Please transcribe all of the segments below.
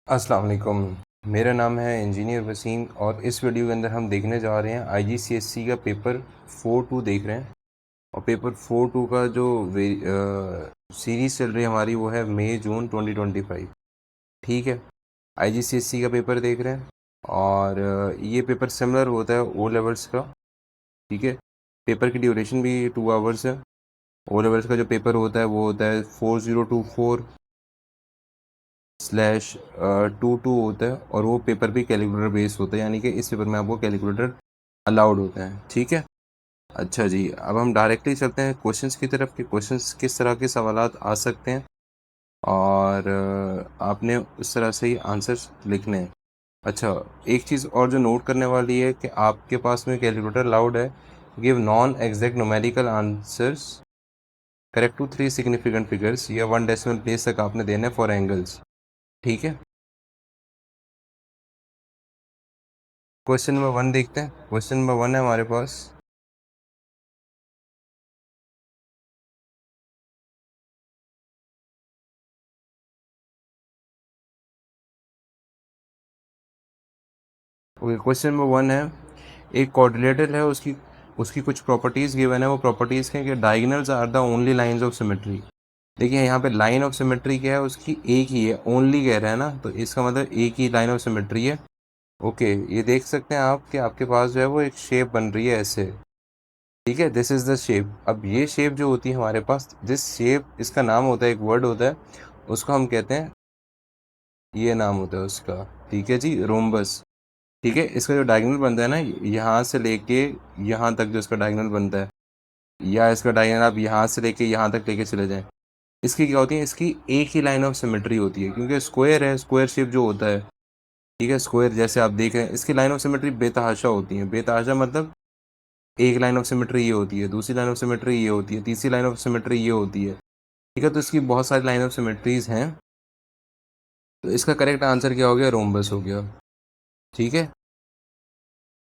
अस्सलाम वालेकुम। मेरा नाम है इंजीनियर वसीम और इस वीडियो के अंदर हम देखने जा रहे हैं आईजीसीएसई का पेपर 4-2 देख रहे हैं। और पेपर 4-2 का जो सीरीज़ चल रही है हमारी वो है मई जून 2025। ठीक है, आईजीसीएसई का पेपर देख रहे हैं और ये पेपर सिमिलर होता है ओ लेवल्स का। ठीक है, पेपर की ड्यूरेशन भी 2 आवर्स है। ओ लेवल्स का जो पेपर होता है वो होता है 4024/22 होता है और वो पेपर भी कैलकुलेटर बेस्ड होता है, यानी कि इस पेपर में आपको कैलकुलेटर अलाउड होता है। ठीक है, अच्छा जी, अब हम डायरेक्टली चलते हैं क्वेश्चंस की तरफ कि क्वेश्चंस किस तरह के सवालात आ सकते हैं और आपने उस तरह से ही आंसर्स लिखने हैं। अच्छा, एक चीज़ और जो नोट करने वाली है कि आपके पास में कैलकुलेटर अलाउड है। Give non exact numerical answers correct to 3 significant figures या 1 डेसिमल प्लेस तक आपने देना है फॉर एंगल्स। ठीक है, क्वेश्चन नंबर 1 देखते हैं। क्वेश्चन नंबर 1 है हमारे पास, ओके। क्वेश्चन नंबर 1 है, एक कोऑर्डिनेटर है, उसकी उसकी कुछ प्रॉपर्टीज़ गिवन है। वो प्रॉपर्टीज़ हैं कि diagonals are the only lines of symmetry. देखिए यहाँ पे लाइन ऑफ सिमेट्री क्या है, उसकी एक ही है, ओनली कह रहा है ना, तो इसका मतलब एक ही लाइन ऑफ सिमेट्री है। ओके, ये देख सकते हैं आप कि आपके पास जो है वो एक शेप बन रही है ऐसे। ठीक है, दिस इज़ द शेप। अब ये शेप जो होती है हमारे पास, दिस शेप, इसका नाम होता है, एक वर्ड होता है, उसको हम कहते हैं, ये नाम होता है उसका, ठीक है जी, रोम्बस। ठीक है, इसका जो डायगोनल बनता है ना, यहाँ से लेके यहाँ तक जो इसका डायगोनल बनता है, या इसका डायगोनल आप यहाँ से लेके यहाँ तक लेके चले जाएं, इसकी क्या होती है, इसकी एक ही लाइन ऑफ सिमेट्री होती है, क्योंकि स्क्वायर है, स्क्वायर शेप जो होता है। ठीक है, स्क्वायर जैसे आप देख रहे हैं, इसकी लाइन ऑफ सिमेट्री बेतहाशा होती है। बेतहाशा मतलब एक लाइन ऑफ सिमेट्री ये होती है, दूसरी लाइन ऑफ सिमेट्री ये होती है, तीसरी लाइन ऑफ सिमेट्री ये होती है। ठीक है, तो इसकी बहुत सारी लाइन ऑफ सिमेट्रीज हैं, तो इसका करेक्ट आंसर क्या हो गया, रोम्बस हो गया। ठीक है,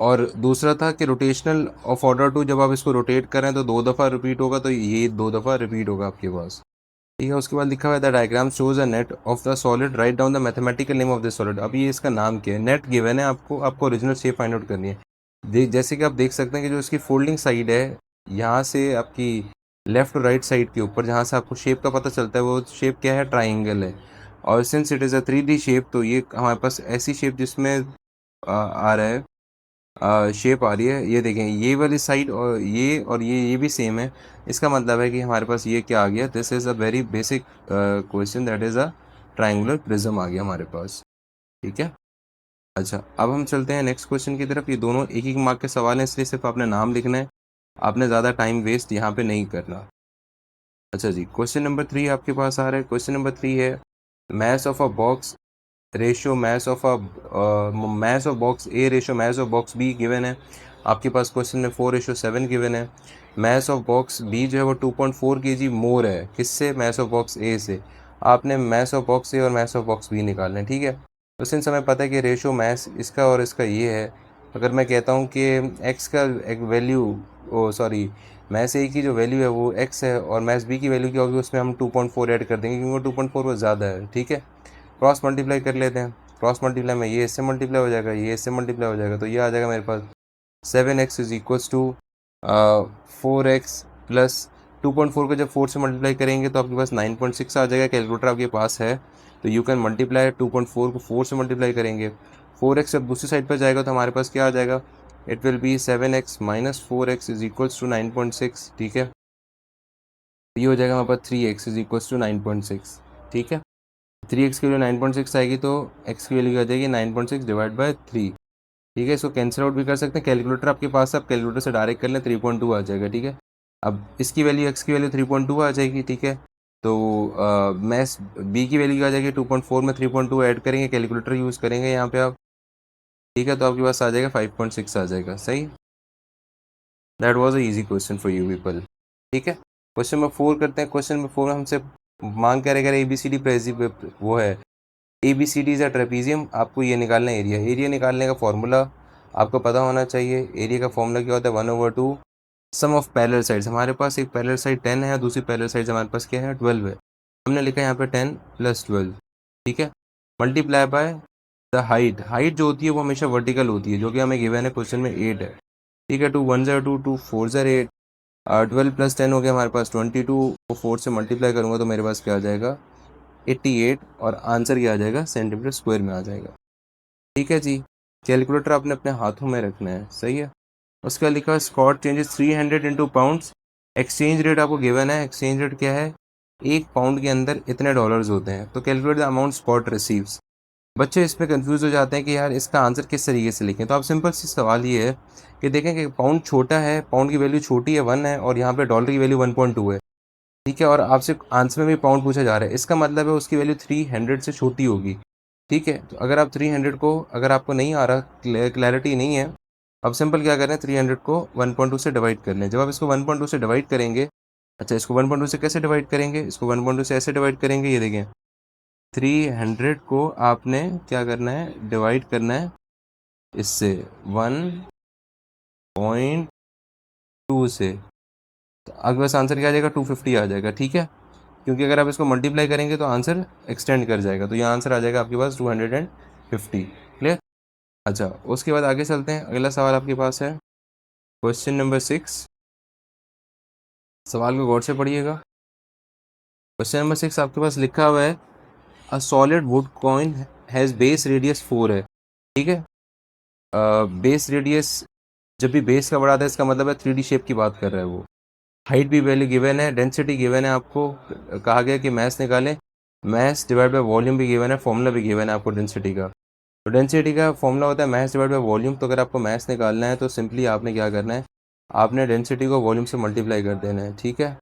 और दूसरा था कि रोटेशनल ऑफ ऑर्डर टू, जब आप इसको रोटेट करें तो 2 दफ़ा रिपीट होगा, तो ये 2 दफ़ा रिपीट होगा आपके पास। ठीक है, उसके बाद लिखा हुआ है the diagram shows a net of the solid, write down the mathematical name of the solid. अब ये इसका नाम क्या है, नेट गिवन है आपको, आपको ओरिजिनल शेप फाइंड आउट करनी है। जैसे कि आप देख सकते हैं कि जो इसकी फोल्डिंग साइड है, यहाँ से आपकी लेफ्ट और राइट साइड के ऊपर जहाँ से आपको शेप का पता चलता है, वो शेप क्या है, ट्राइंगल है। और since it is a 3D shape, तो ये हमारे पास ऐसी शेप जिसमें आ रहा है, शेप आ रही है, ये देखें, ये वाली साइड और ये भी सेम है। इसका मतलब है कि हमारे पास ये क्या आ गया, this is a very basic question, that is a triangular prism आ गया हमारे पास। ठीक है, अच्छा, अब हम चलते हैं नेक्स्ट क्वेश्चन की तरफ। ये दोनों एक एक मार्क के सवाल हैं, इसलिए सिर्फ आपने नाम लिखना है, आपने ज़्यादा टाइम वेस्ट यहाँ पे नहीं करना। अच्छा जी, क्वेश्चन नंबर 3 आपके पास आ रहा है। क्वेश्चन नंबर 3 है, mass of a box ratio mass of box A ratio mass of box B given है। आपके पास क्वेश्चन में 4:7 गिवन है। mass of box B जो है वो 2.4 kg मोर है, किससे, mass of box A से। आपने mass of box A और mass of box B निकालना है। ठीक है, तो सिंस हमें पता है कि रेशियो मैस इसका और इसका ये है, अगर मैं कहता हूँ कि x का एक वैल्यू, ओ सॉरी, मैस ए की जो वैल्यू है वो x है और मैस बी की वैल्यू क्या होगी, उसमें हम 2.4 ऐड कर देंगे, क्योंकि 2.4 वो ज़्यादा है। ठीक है, क्रॉस मल्टीप्लाई कर लेते हैं। क्रॉस मल्टीप्लाई में ये इससे मल्टीप्लाई हो जाएगा, ये इससे मल्टीप्लाई हो जाएगा, तो ये आ जाएगा मेरे पास 7x is equals to 4x plus 2.4 को जब 4 से मल्टीप्लाई करेंगे तो आपके पास 9.6 आ जाएगा। कैलकुलेटर आपके पास है तो यू कैन मल्टीप्लाई 2.4 को 4 से मल्टीप्लाई करेंगे। 4x जब दूसरी साइड पर जाएगा तो हमारे पास क्या आ जाएगा, it will be 7x minus 4x is equals to 9.6। ठीक है, ये हो जाएगा हमारे पास 3x इज इक्वल्स टू 9.6। ठीक है, 3x की वैल्यू 9.6 आएगी तो x की वैल्यू आ जाएगी 9.6 डिवाइड बाय 3। ठीक है, इसको कैंसिल आउट भी कर सकते हैं, कैलकुलेटर आपके पास है, आप कैलकुलेटर से डायरेक्ट कर लें, 3.2 आ जाएगा। ठीक है, अब इसकी वैल्यू, x की वैल्यू 3.2 आ जाएगी। ठीक है, तो मैस b की वैल्यू आ जाएगी 2.4 में 3.2 ऐड करेंगे, कैलकुलेटर यूज़ करेंगे यहाँ पे आप। ठीक है, तो आपके पास आ जाएगा 5.6 आ जाएगा। सही, that was a easy question for you people. ठीक है, क्वेश्चन नंबर 4 करते हैं। क्वेश्चन नंबर 4 हमसे मांग क्या रहेगा, ABCD वो है, ABCD इज अ ट्रेपीजियम। आपको ये निकालना है एरिया। एरिया निकालने का फॉर्मूला आपको पता होना चाहिए। एरिया का फॉर्मूला क्या होता है, 1/2 सम ऑफ पैरेलल साइड्स। हमारे पास एक पैरेलल साइड 10 है, दूसरी पैरेलल साइड हमारे पास क्या है, 12 है। हमने लिखा है यहाँ पे 10 + 12। ठीक है, multiply by the height. Height जो होती है वो हमेशा वर्टिकल होती है, जो कि हमें गिवन है क्वेश्चन में 8 है। ठीक है, 2 1 2 2 4 8, 12 + 10 हो गया हमारे पास 22 को 4 से मल्टीप्लाई करूँगा तो मेरे पास क्या आ जाएगा 88, और आंसर क्या आ जाएगा सेंटीमीटर स्क्वायर में आ जाएगा। ठीक है जी, कैलकुलेटर आपने अपने हाथों में रखना है, सही है। उसका लिखा Scott changes 300 into pounds. Exchange rate आपको गिवन है, एक्सचेंज रेट क्या है, 1 पाउंड के अंदर इतने डॉलर्स होते हैं। तो calculate the amount Scott receives. बच्चे इसमें कंफ्यूज हो जाते हैं कि यार इसका आंसर किस तरीके से लिखें। तो आप सिंपल सी सवाल ये है कि देखें कि पाउंड छोटा है, पाउंड की वैल्यू छोटी है 1 है, और यहाँ पे डॉलर की वैल्यू 1.2 है। ठीक है, और आपसे आंसर में भी पाउंड पूछा जा रहा है, इसका मतलब है उसकी वैल्यू 300 से छोटी होगी। ठीक है, तो अगर आप 300 को, अगर आपको नहीं आ रहा, क्लैरिटी नहीं है, अब सिंपल क्या करें, 300 को 1.2 से डिवाइड कर लें। जब आप इसको 1.2 से डिवाइड करेंगे, अच्छा इसको 1.2 से कैसे डिवाइड करेंगे, इसको 1.2 से ऐसे डिवाइड करेंगे, ये देखें 300 को आपने क्या करना है, डिवाइड करना है इससे 1.2 से, तो अब बस आंसर क्या आ जाएगा 250 आ जाएगा। ठीक है, क्योंकि अगर आप इसको मल्टीप्लाई करेंगे तो आंसर एक्सटेंड कर जाएगा, तो ये आंसर आ जाएगा आपके पास 250। क्लियर। अच्छा, उसके बाद आगे चलते हैं, अगला सवाल आपके पास है क्वेश्चन नंबर 6। सवाल को गौर से पढ़िएगा। क्वेश्चन नंबर 6 आपके पास लिखा हुआ है a solid wood coin has base radius 4 है। ठीक है, बेस रेडियस, जब भी बेस का बढ़ाता है इसका मतलब है 3D शेप की बात कर रहा है वो। हाइट भी वैल्यू गिवन है, डेंसिटी गिवन है, आपको कहा गया कि मैथ निकालें। मैथ डिवाइड बाय वॉल्यूम भी गिवन है, फॉर्मूला भी गिवन है आपको डेंसिटी का। तो डेंसिटी का फॉर्मूला होता है मैथ डिवाइड बाय वॉल्यूम। तो अगर आपको मैथ निकालना है तो सिंपली आपने क्या करना है, आपने डेंसिटी को वॉल्यूम से मल्टीप्लाई कर देना है। ठीक है,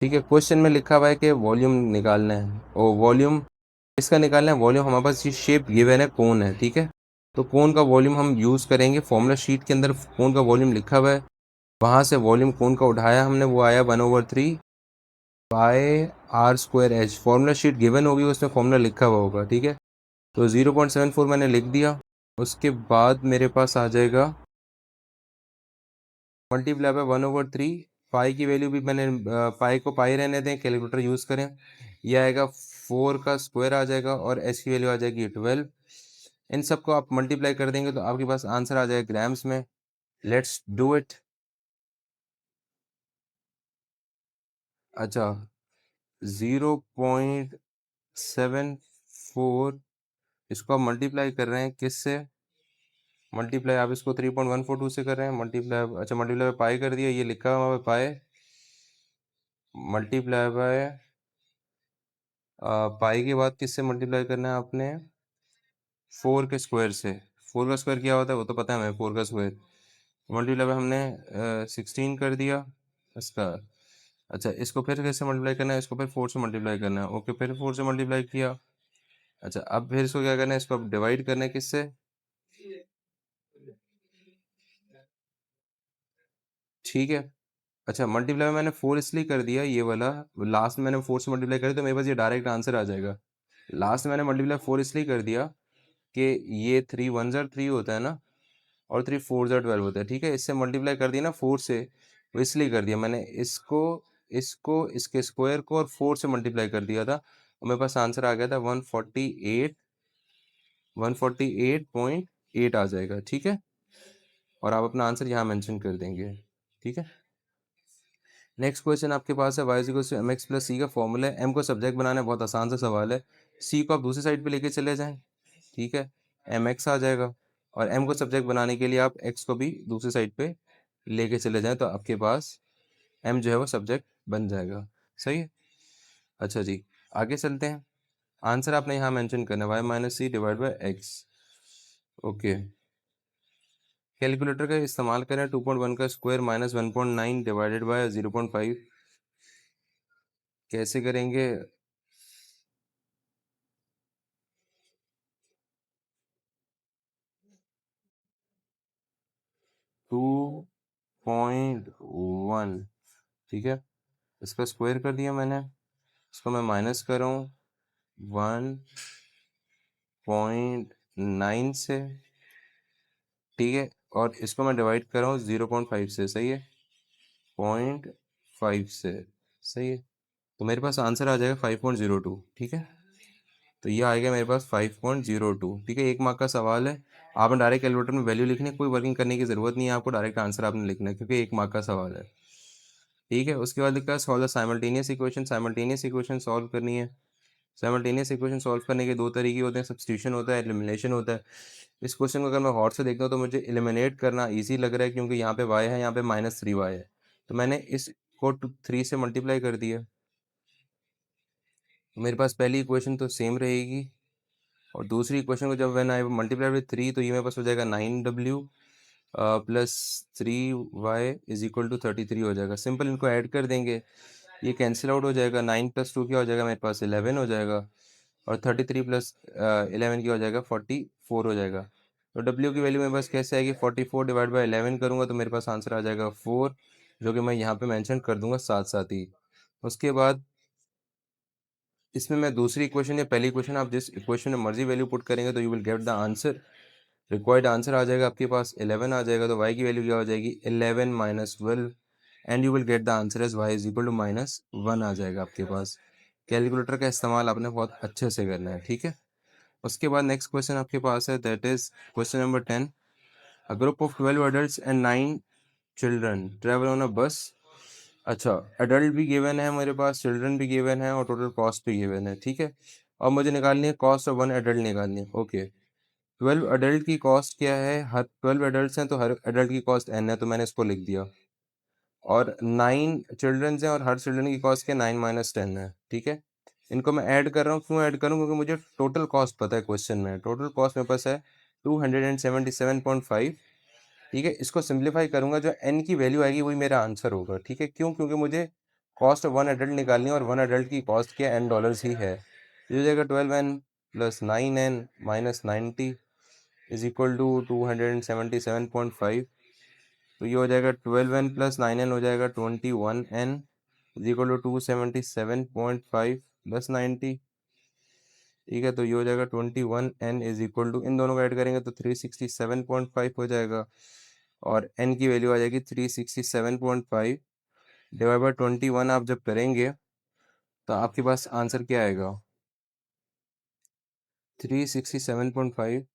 ठीक है, क्वेश्चन में लिखा हुआ है कि वॉल्यूम निकालना है, और वॉल्यूम किसका निकालना है, वॉल्यूम हमारे पास ये शेप गिवन है कोन है। ठीक है, तो कोन का वॉल्यूम हम यूज़ करेंगे, फॉर्मूला शीट के अंदर कोन का वॉल्यूम लिखा हुआ है, वहाँ से वॉल्यूम कोन का उठाया हमने, वो आया 1/3 by r square h. Formula sheet given होगी, उसमें फॉर्मूला लिखा हुआ होगा। ठीक है, तो 0.74 मैंने लिख दिया। उसके बाद मेरे पास आ जाएगा मल्टीप्लाई बाय 1/3। पाई की वैल्यू भी मैंने पाई को पाई रहने दें, कैलकुलेटर यूज़ करें। यह आएगा 4 का स्क्वायर आ जाएगा, और एच की वैल्यू आ जाएगी 12। इन सबको आप मल्टीप्लाई कर देंगे तो आपके पास आंसर आ जाएगा ग्राम्स में। Let's do it. अच्छा, 0.74, इसको आप मल्टीप्लाई कर रहे हैं किससे, मल्टीप्लाई आप इसको 3.142 से कर रहे हैं मल्टीप्लाई। अच्छा, मल्टीप्लाई पाई कर दिया, ये लिखा हुआ है पाई, मल्टीप्लाई बाय पाई के बाद किससे मल्टीप्लाई करना है आपने, 4 के स्क्वायर से। 4 का स्क्वायर क्या होता है वो तो पता है हमें, 4 का स्क्वायर। मल्टीप्लाई बाय हमने 16 कर दिया इसका। अच्छा, इसको फिर कैसे मल्टीप्लाई करना है, इसको फिर 4 से मल्टीप्लाई करना है। ओके, फिर 4 से मल्टीप्लाई किया। अच्छा, अब फिर इसको क्या करना है, इसको अब डिवाइड करना है किससे, ठीक है। अच्छा, मल्टीप्लाई मैंने 4 इसलिए कर दिया, ये वाला लास्ट में मैंने 4 से मल्टीप्लाई कर दिया तो मेरे पास ये डायरेक्ट आंसर आ जाएगा। लास्ट में मैंने मल्टीप्लाई 4 इसलिए कर दिया कि ये 3 1 ज़र 3 होता है ना, और 3 4 ज़र 12 होता है। ठीक है, इससे मल्टीप्लाई कर दिया ना 4 से, वो इसलिए कर दिया मैंने, इसको इसको इसके स्क्वायर को और 4 से मल्टीप्लाई कर दिया था, और मेरे पास आंसर आ गया था 148 आ जाएगा। ठीक है, और आप अपना आंसर यहाँ मेंशन कर देंगे। ठीक है, नेक्स्ट क्वेश्चन आपके पास है y equal to m x plus c का फॉर्मूला है। एम को सब्जेक्ट बनाना है, बहुत आसान सा सवाल है। सी को आप दूसरी साइड पे लेके चले जाएं, ठीक है, एम एक्स आ जाएगा, और एम को सब्जेक्ट बनाने के लिए आप एक्स को भी दूसरी साइड पे लेके चले जाएं, तो आपके पास एम जो है वो सब्जेक्ट बन जाएगा। सही है। अच्छा जी, आगे चलते हैं। आंसर आपने यहाँ मेंशन करना है y - c divide by x. Okay, calculator का इस्तेमाल करें। 2.1 का स्क्वायर माइनस 1.9 डिवाइडेड बाय 0.5 कैसे करेंगे। 2.1, ठीक है, इसका स्क्वायर कर दिया मैंने, इसको मैं माइनस कर रहा हूँ 1.9 से, ठीक है, और इसको मैं डिवाइड कर रहा हूँ 0.5 से, सही है, 0.5 से, सही है। तो मेरे पास आंसर आ जाएगा 5.02। ठीक है, तो ये आएगा मेरे पास 5.02। ठीक है, 1 मार्क का सवाल है। आपने डायरेक्ट कैलकुलेटर में वैल्यू लिखनी है, कोई वर्किंग करने की ज़रूरत नहीं है आपको, डायरेक्ट आंसर आपने लिखना है क्योंकि 1 मार्क का सवाल है। ठीक है, उसके बाद लिखा है solve the simultaneous equation. Simultaneous equation solve करनी है। साइमल्टेनियस इक्वेशन सॉल्व करने के दो तरीके होते हैं, सब्स्टिट्यूशन होता है, एलिमिनेशन होता है। इस क्वेश्चन को अगर मैं गौर से देखता हूँ तो मुझे एलिमिनेट करना ईजी लग रहा है क्योंकि यहाँ पे y है, यहाँ पे -3y है, तो मैंने इसको 3 से मल्टीप्लाई कर दिया। तो मेरे पास पहली इक्वेशन तो सेम रहेगी, और दूसरी इक्वेशन को जब व्हेन आई मल्टीप्लाई विद 3 तो ये मेरे पास हो जाएगा 9w plus 3y is equal to 33 हो जाएगा। सिंपल इनको ऐड कर देंगे, ये कैंसिल आउट हो जाएगा। 9 + 2 क्या हो जाएगा मेरे पास 11 हो जाएगा, और 33 + 11 क्या हो जाएगा 44 हो जाएगा। तो w की वैल्यू मेरे पास कैसे आएगी, 44 डिवाइड बाई 11 करूँगा तो मेरे पास आंसर आ जाएगा 4, जो कि मैं यहाँ पे मेंशन कर दूंगा साथ साथ ही। उसके बाद इसमें मैं दूसरी इक्वेशन या पहली इक्वेशन, आप जिस इक्वेशन में मर्जी वैल्यू पुट करेंगे तो you will get the answer. Required answer आ जाएगा आपके पास 11 आ जाएगा, तो y की वैल्यू क्या हो जाएगी 11 - 12, and you will get the answer as y is equal to -1 आ जाएगा आपके पास। कैलकुलेटर का इस्तेमाल आपने बहुत अच्छे से करना है। ठीक है, उसके बाद नेक्स्ट क्वेश्चन आपके पास है, that is question number 10। A group of 12 adults and 9 children travel on a bus। अच्छा, अडल्ट भी गिवन है मेरे पास, चिल्ड्रन भी गिवन है, और टोटल कॉस्ट भी गिवन है। ठीक है, और मुझे निकालनी है कॉस्ट ऑफ वन एडल्ट निकालनी है। ओके, 12 अडल्ट की कॉस्ट क्या है, हर 12 एडल्ट हैं तो हर एडल्ट की कॉस्ट n है, तो मैंने इसको लिख दिया। और 9 चिल्ड्रंस हैं और हर चिल्ड्रन की कॉस्ट क्या 9 - 10 है। ठीक है, इनको मैं ऐड कर रहा हूँ, क्यों ऐड करूँ, क्योंकि मुझे टोटल कॉस्ट पता है। क्वेश्चन में टोटल कॉस्ट मेरे पास है 277.5। ठीक है, इसको सिंप्लीफाई करूंगा, जो n की वैल्यू आएगी वही मेरा आंसर होगा। ठीक है, क्यों, क्योंकि मुझे कॉस्ट ऑफ वन एडल्ट निकालनी है, और वन एडल्ट की कॉस्ट क्या $n ही है। ये हो जाएगा 12n + 9n - 90 is equal to 277.5। तो ये हो जाएगा 12n + 9n हो जाएगा 21n इज इक्वल टू 277.5 + 90। ठीक है, तो ये हो जाएगा 21n इज इक्वल टू, इन दोनों को ऐड करेंगे तो 367.5 हो जाएगा, और n की वैल्यू आ जाएगी 367.5 डिवाइड बाई 21। आप जब करेंगे तो आपके पास आंसर क्या आएगा, 367.5,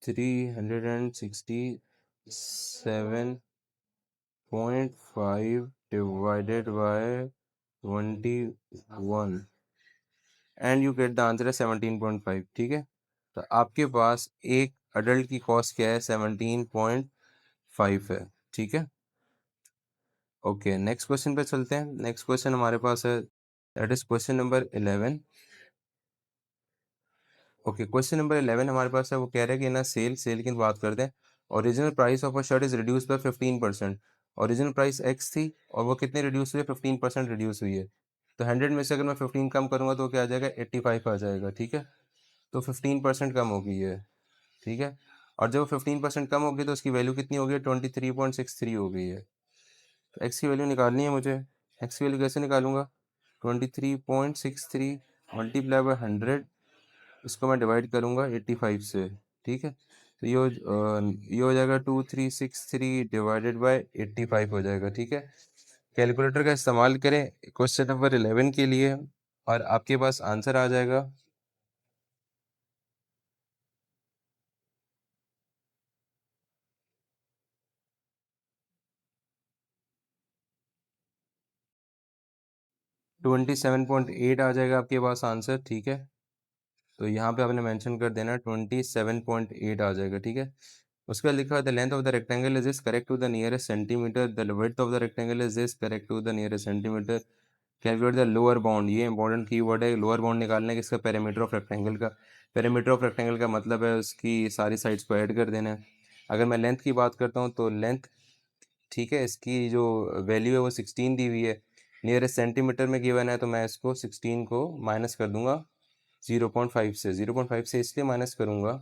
367.5 divided by 21, and you get the answer है 17.5। ठीक है, तो आपके पास एक अडल्ट की कॉस्ट क्या है 17.5 है। ठीक है, ओके, नेक्स्ट क्वेश्चन पे चलते हैं। नेक्स्ट क्वेश्चन हमारे पास है, that is question number 11। Okay, question number 11 हमारे पास है, वो कह रहा है कि ना सेल सेल की बात करते हैं। Original price of a shirt is reduce by 15%। Original price x थी और वो कितने रिड्यूस हुई है, 15% रिड्यूस हुई है। तो 100 में से अगर मैं 15 कम करूंगा तो क्या आ जाएगा 85 आ जाएगा। ठीक है, तो 15% कम हो गई है। ठीक है, और जब 15% कम होगी तो उसकी वैल्यू कितनी होगी, 23.63 हो गई है। तो एक्स की वैल्यू निकालनी है मुझे। एक्स की वैल्यू कैसे निकालूंगा, 23.63 मल्टीप्लाई बाय 100, इसको मैं डिवाइड करूंगा 85 से। ठीक है, तो ये हो जाएगा 2363 डिवाइडेड बाय 85 हो जाएगा। ठीक है, कैलकुलेटर का इस्तेमाल करें क्वेश्चन नंबर 11 के लिए, और आपके पास आंसर आ जाएगा 27.8 आ जाएगा आपके पास आंसर। ठीक है, तो यहाँ पे आपने मेंशन कर देना 27.8 आ जाएगा। ठीक है, उसके बाद लिखा है the length of the rectangle is this correct to the nearest centimetre, the width of the rectangle is this correct to the nearest centimetre, calculate the lower bound. ये इंपॉर्टेंट कीवर्ड है, लोअर बाउंड निकालने के, इसका perimeter of rectangle का। Perimeter of rectangle का मतलब है उसकी सारी साइड्स को ऐड कर देना है। अगर मैं लेंथ की बात करता हूँ तो लेंथ, ठीक है, इसकी जो वैल्यू है वो 16 दी हुई है, नियरेस्ट सेंटीमीटर में गिवन है, तो मैं इसको 16 को माइनस कर दूंगा 0.5 से। 0.5 से इसलिए माइनस करूंगा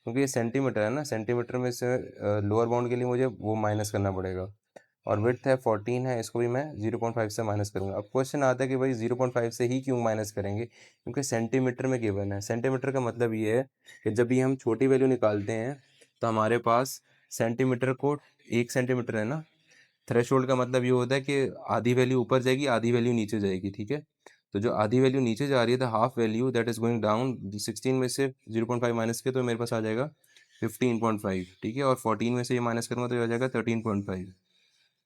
क्योंकि ये सेंटीमीटर है ना, सेंटीमीटर में से लोअर बाउंड के लिए मुझे वो माइनस करना पड़ेगा। और विड्थ है 14 है, इसको भी मैं 0.5 से माइनस करूंगा। अब क्वेश्चन आता है कि भाई 0.5 से ही क्यों माइनस करेंगे, क्योंकि सेंटीमीटर में गिवन है। सेंटीमीटर का मतलब ये है कि जब भी हम छोटी वैल्यू निकालते हैं तो हमारे पास सेंटीमीटर को, 1 सेंटीमीटर है ना, थ्रेशोल्ड का मतलब ये होता है कि आधी वैल्यू ऊपर जाएगी, आधी वैल्यू नीचे जाएगी। ठीक है, तो जो आधी वैल्यू नीचे जा रही है, the half value that is going down, 16 में से 0.5 माइनस के तो मेरे पास आ जाएगा 15.5, ठीक है। और 14 में से ये माइनस करूँगा तो ये आ जाएगा 13.5।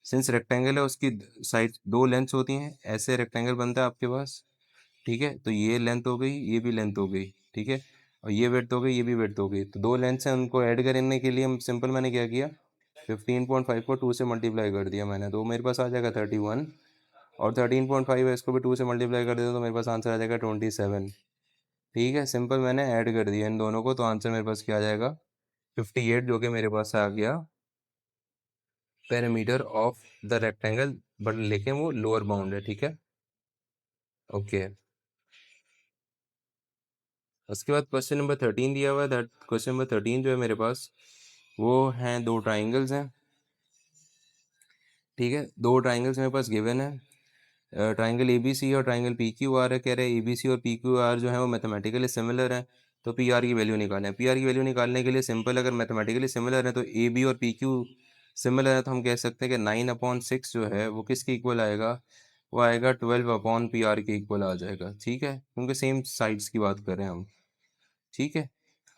सिंस रेक्टेंगल है उसकी साइड दो लेंथ्स होती हैं, ऐसे रेक्टेंगल बनता है आपके पास, ठीक है। तो ये लेंथ हो गई, ये भी लेंथ हो गई, ठीक है। और ये विड्थ हो गई, ये भी विड्थ हो गई। तो दो लेंथ्स हैं, उनको ऐड करने के लिए हम सिंपल मैंने क्या किया, 15.5 को 2 से मल्टीप्लाई कर दिया मैंने, तो मेरे पास आ जाएगा 31। और 13.5 है, इसको भी 2 से मल्टीप्लाई कर देता तो मेरे पास आंसर आ जाएगा 27, ठीक है। सिंपल मैंने ऐड कर दिया इन दोनों को, तो आंसर मेरे पास क्या आ जाएगा 58, जो कि मेरे पास आ गया perimeter of the rectangle, but लेकिन वो लोअर बाउंड है, ठीक है। ओके, उसके बाद क्वेश्चन नंबर 13 दिया हुआ है। दैट क्वेश्चन नंबर 13 जो है मेरे पास, वो हैं दो ट्राइंगल्स हैं, ठीक है। दो ट्राइंगल्स मेरे पास गिवन है, ट्राइंगल ए बी सी और ट्राइंगल पी क्यू आर है। कह रहे हैं ए बी सी और पी क्यू आर जो है वो मैथमेटिकली सिमिलर है, तो पी आर की वैल्यू निकालें। पी आर की वैल्यू निकालने के लिए सिंपल, अगर मैथमेटिकली सिमिलर है तो ए बी और पी क्यू सिमिलर है, तो हम कह सकते हैं कि 9/6 जो है वो किसके इक्वल आएगा, वो आएगा 12/पी आर के इक्वल आ जाएगा, ठीक है, क्योंकि सेम साइड्स की बात कर रहे हैं हम, ठीक है।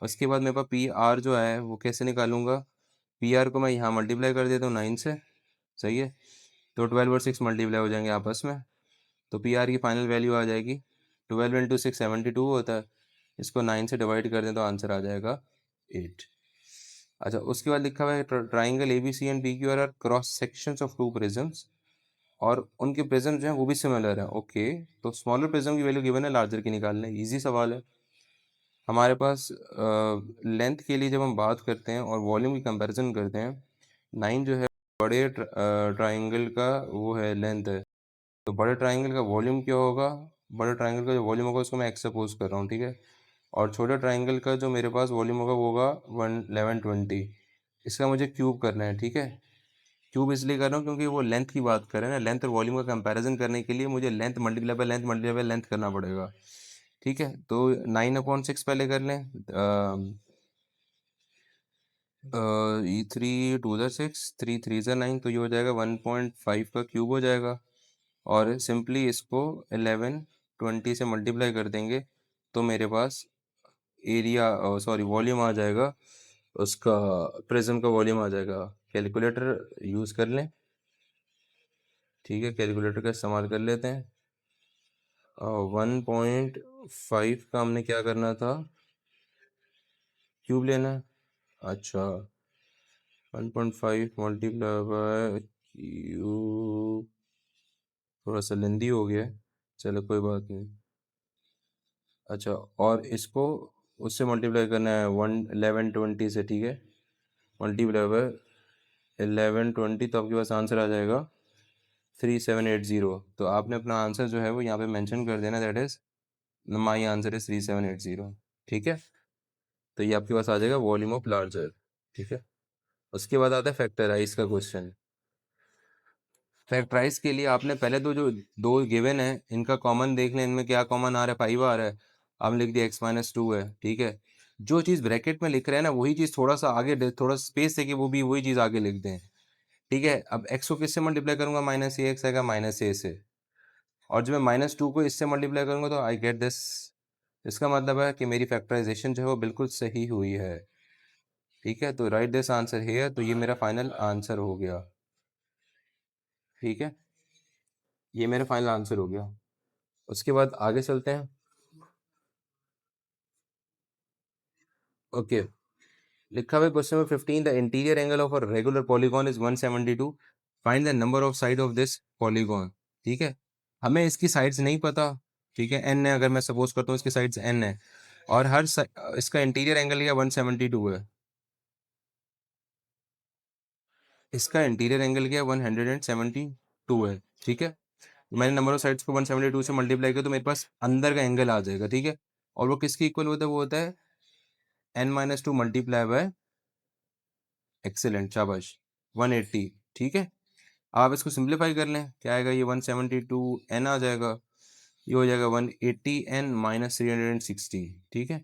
उसके बाद मेरे पास पी आर जो है वो कैसे निकालूंगा, पी आर को मैं यहाँ मल्टीप्लाई कर देता हूँ 9 से, सही है। तो 12 और 6 मल्टीप्लाई हो जाएंगे आपस में, तो पी आर की फाइनल वैल्यू आ जाएगी 12 × 6 72 होता है। इसको 9 से डिवाइड कर दें तो आंसर आ जाएगा 8। अच्छा, उसके बाद लिखा हुआ है triangle A B C and P Q R cross sections of two prisms, और उनके प्रिज्म जो है वो भी सिमिलर है। ओके, तो स्मॉलर प्रिज्म की वैल्यू गिवन है, लार्जर की निकालना है, ईजी सवाल है। हमारे पास लेंथ के लिए जब हम बात करते हैं और वॉल्यूम की कंपैरिजन करते हैं, 9 जो है बड़े ट्राइंगल का वो है लेंथ है, तो बड़े ट्राइंगल का वॉल्यूम क्या होगा, बड़े ट्राइंगल का जो वॉल्यूम होगा उसको मैं एक्स सपोज कर रहा हूँ, ठीक है। और छोटे ट्राइंगल का जो मेरे पास वॉल्यूम होगा वो होगा 1120। इसका मुझे क्यूब करना है, ठीक है। क्यूब इसलिए कर रहा हूँ क्योंकि वो लेंथ की बात कर रहे हैं ना, लेंथ और वॉल्यूम का कंपैरिजन करने के लिए मुझे length multiply by length multiply by length करना पड़ेगा, ठीक है। तो 9/6 पहले कर लें, 3 2 6 3 3 9, तो ये हो जाएगा 1.5 का क्यूब हो जाएगा। और सिंपली इसको 1120 से मल्टीप्लाई कर देंगे तो मेरे पास एरिया, सॉरी वॉल्यूम आ जाएगा, उसका प्रिज्म का वॉल्यूम आ जाएगा। कैलकुलेटर यूज़ कर लें, ठीक है, कैलकुलेटर का इस्तेमाल कर लेते हैं। 1.5 का हमने क्या करना था, क्यूब लेना है। अच्छा, 1.5 मल्टीप्लाई बाय क्यूब, थोड़ा सा लेंदी हो गया है, चलो कोई बात नहीं। अच्छा, और इसको उससे मल्टीप्लाई करना है 1120 से, ठीक है। मल्टीप्लाई बाय 1120, तो आपके पास आंसर आ जाएगा 3780। तो आपने अपना आंसर जो है वो यहाँ पे मेंशन कर देना, that is my answer is 3780, ठीक है। तो ये आपके पास आ जाएगा वॉल्यूम ऑफ लार्जर, ठीक है। उसके बाद आता है फैक्टराइज का क्वेश्चन। फैक्टराइज के लिए आपने पहले तो जो दो गिवन है इनका कॉमन देख लें, इनमें क्या कॉमन आ रहा है, 5 आ रहा है, आपने लिख दिया x-2 है, ठीक है। जो चीज़ ब्रैकेट में लिख रहे हैं ना वही चीज़ थोड़ा सा आगे थोड़ा स्पेस है कि वो भी वही चीज़ आगे लिख दें, ठीक है। अब x को किससे मल्टीप्लाई करूंगा, -ax आएगा -a से, और जब मैं -2 को इससे मल्टीप्लाई करूंगा तो आई गेट दिस। इसका मतलब है कि मेरी फैक्टराइजेशन जो है वो बिल्कुल सही हुई है, ठीक है। तो राइट दिस आंसर हियर, तो ये मेरा फाइनल आंसर हो गया, ठीक है। ये मेरा फाइनल आंसर हो गया। उसके बाद आगे चलते हैं। ओके, लिखा हुआ question number 15, the interior angle of a regular polygon is 172, find the number of side of this polygon, ठीक है। हमें इसकी साइड्स नहीं पता, ठीक है, एन है, अगर मैं सपोज करता हूँ इसकी साइड्स एन है, और इसका इंटीरियर एंगल क्या 172 है, इसका इंटीरियर एंगल क्या 172 है, ठीक है। मैंने नंबर ऑफ साइड्स को 172 से मल्टीप्लाई किया तो मेरे पास अंदर का एंगल आ जाएगा, ठीक है। और वो किसके इक्वल होता है, वो होता है n-2 मल्टीप्लाई बाय, एक्सेलेंट, शाबाश, 180, ठीक है। आप इसको सिंप्लीफाई कर लें, क्या आएगा, ये 172 n आ जाएगा, ये हो जाएगा 180 n माइनस 360, ठीक है।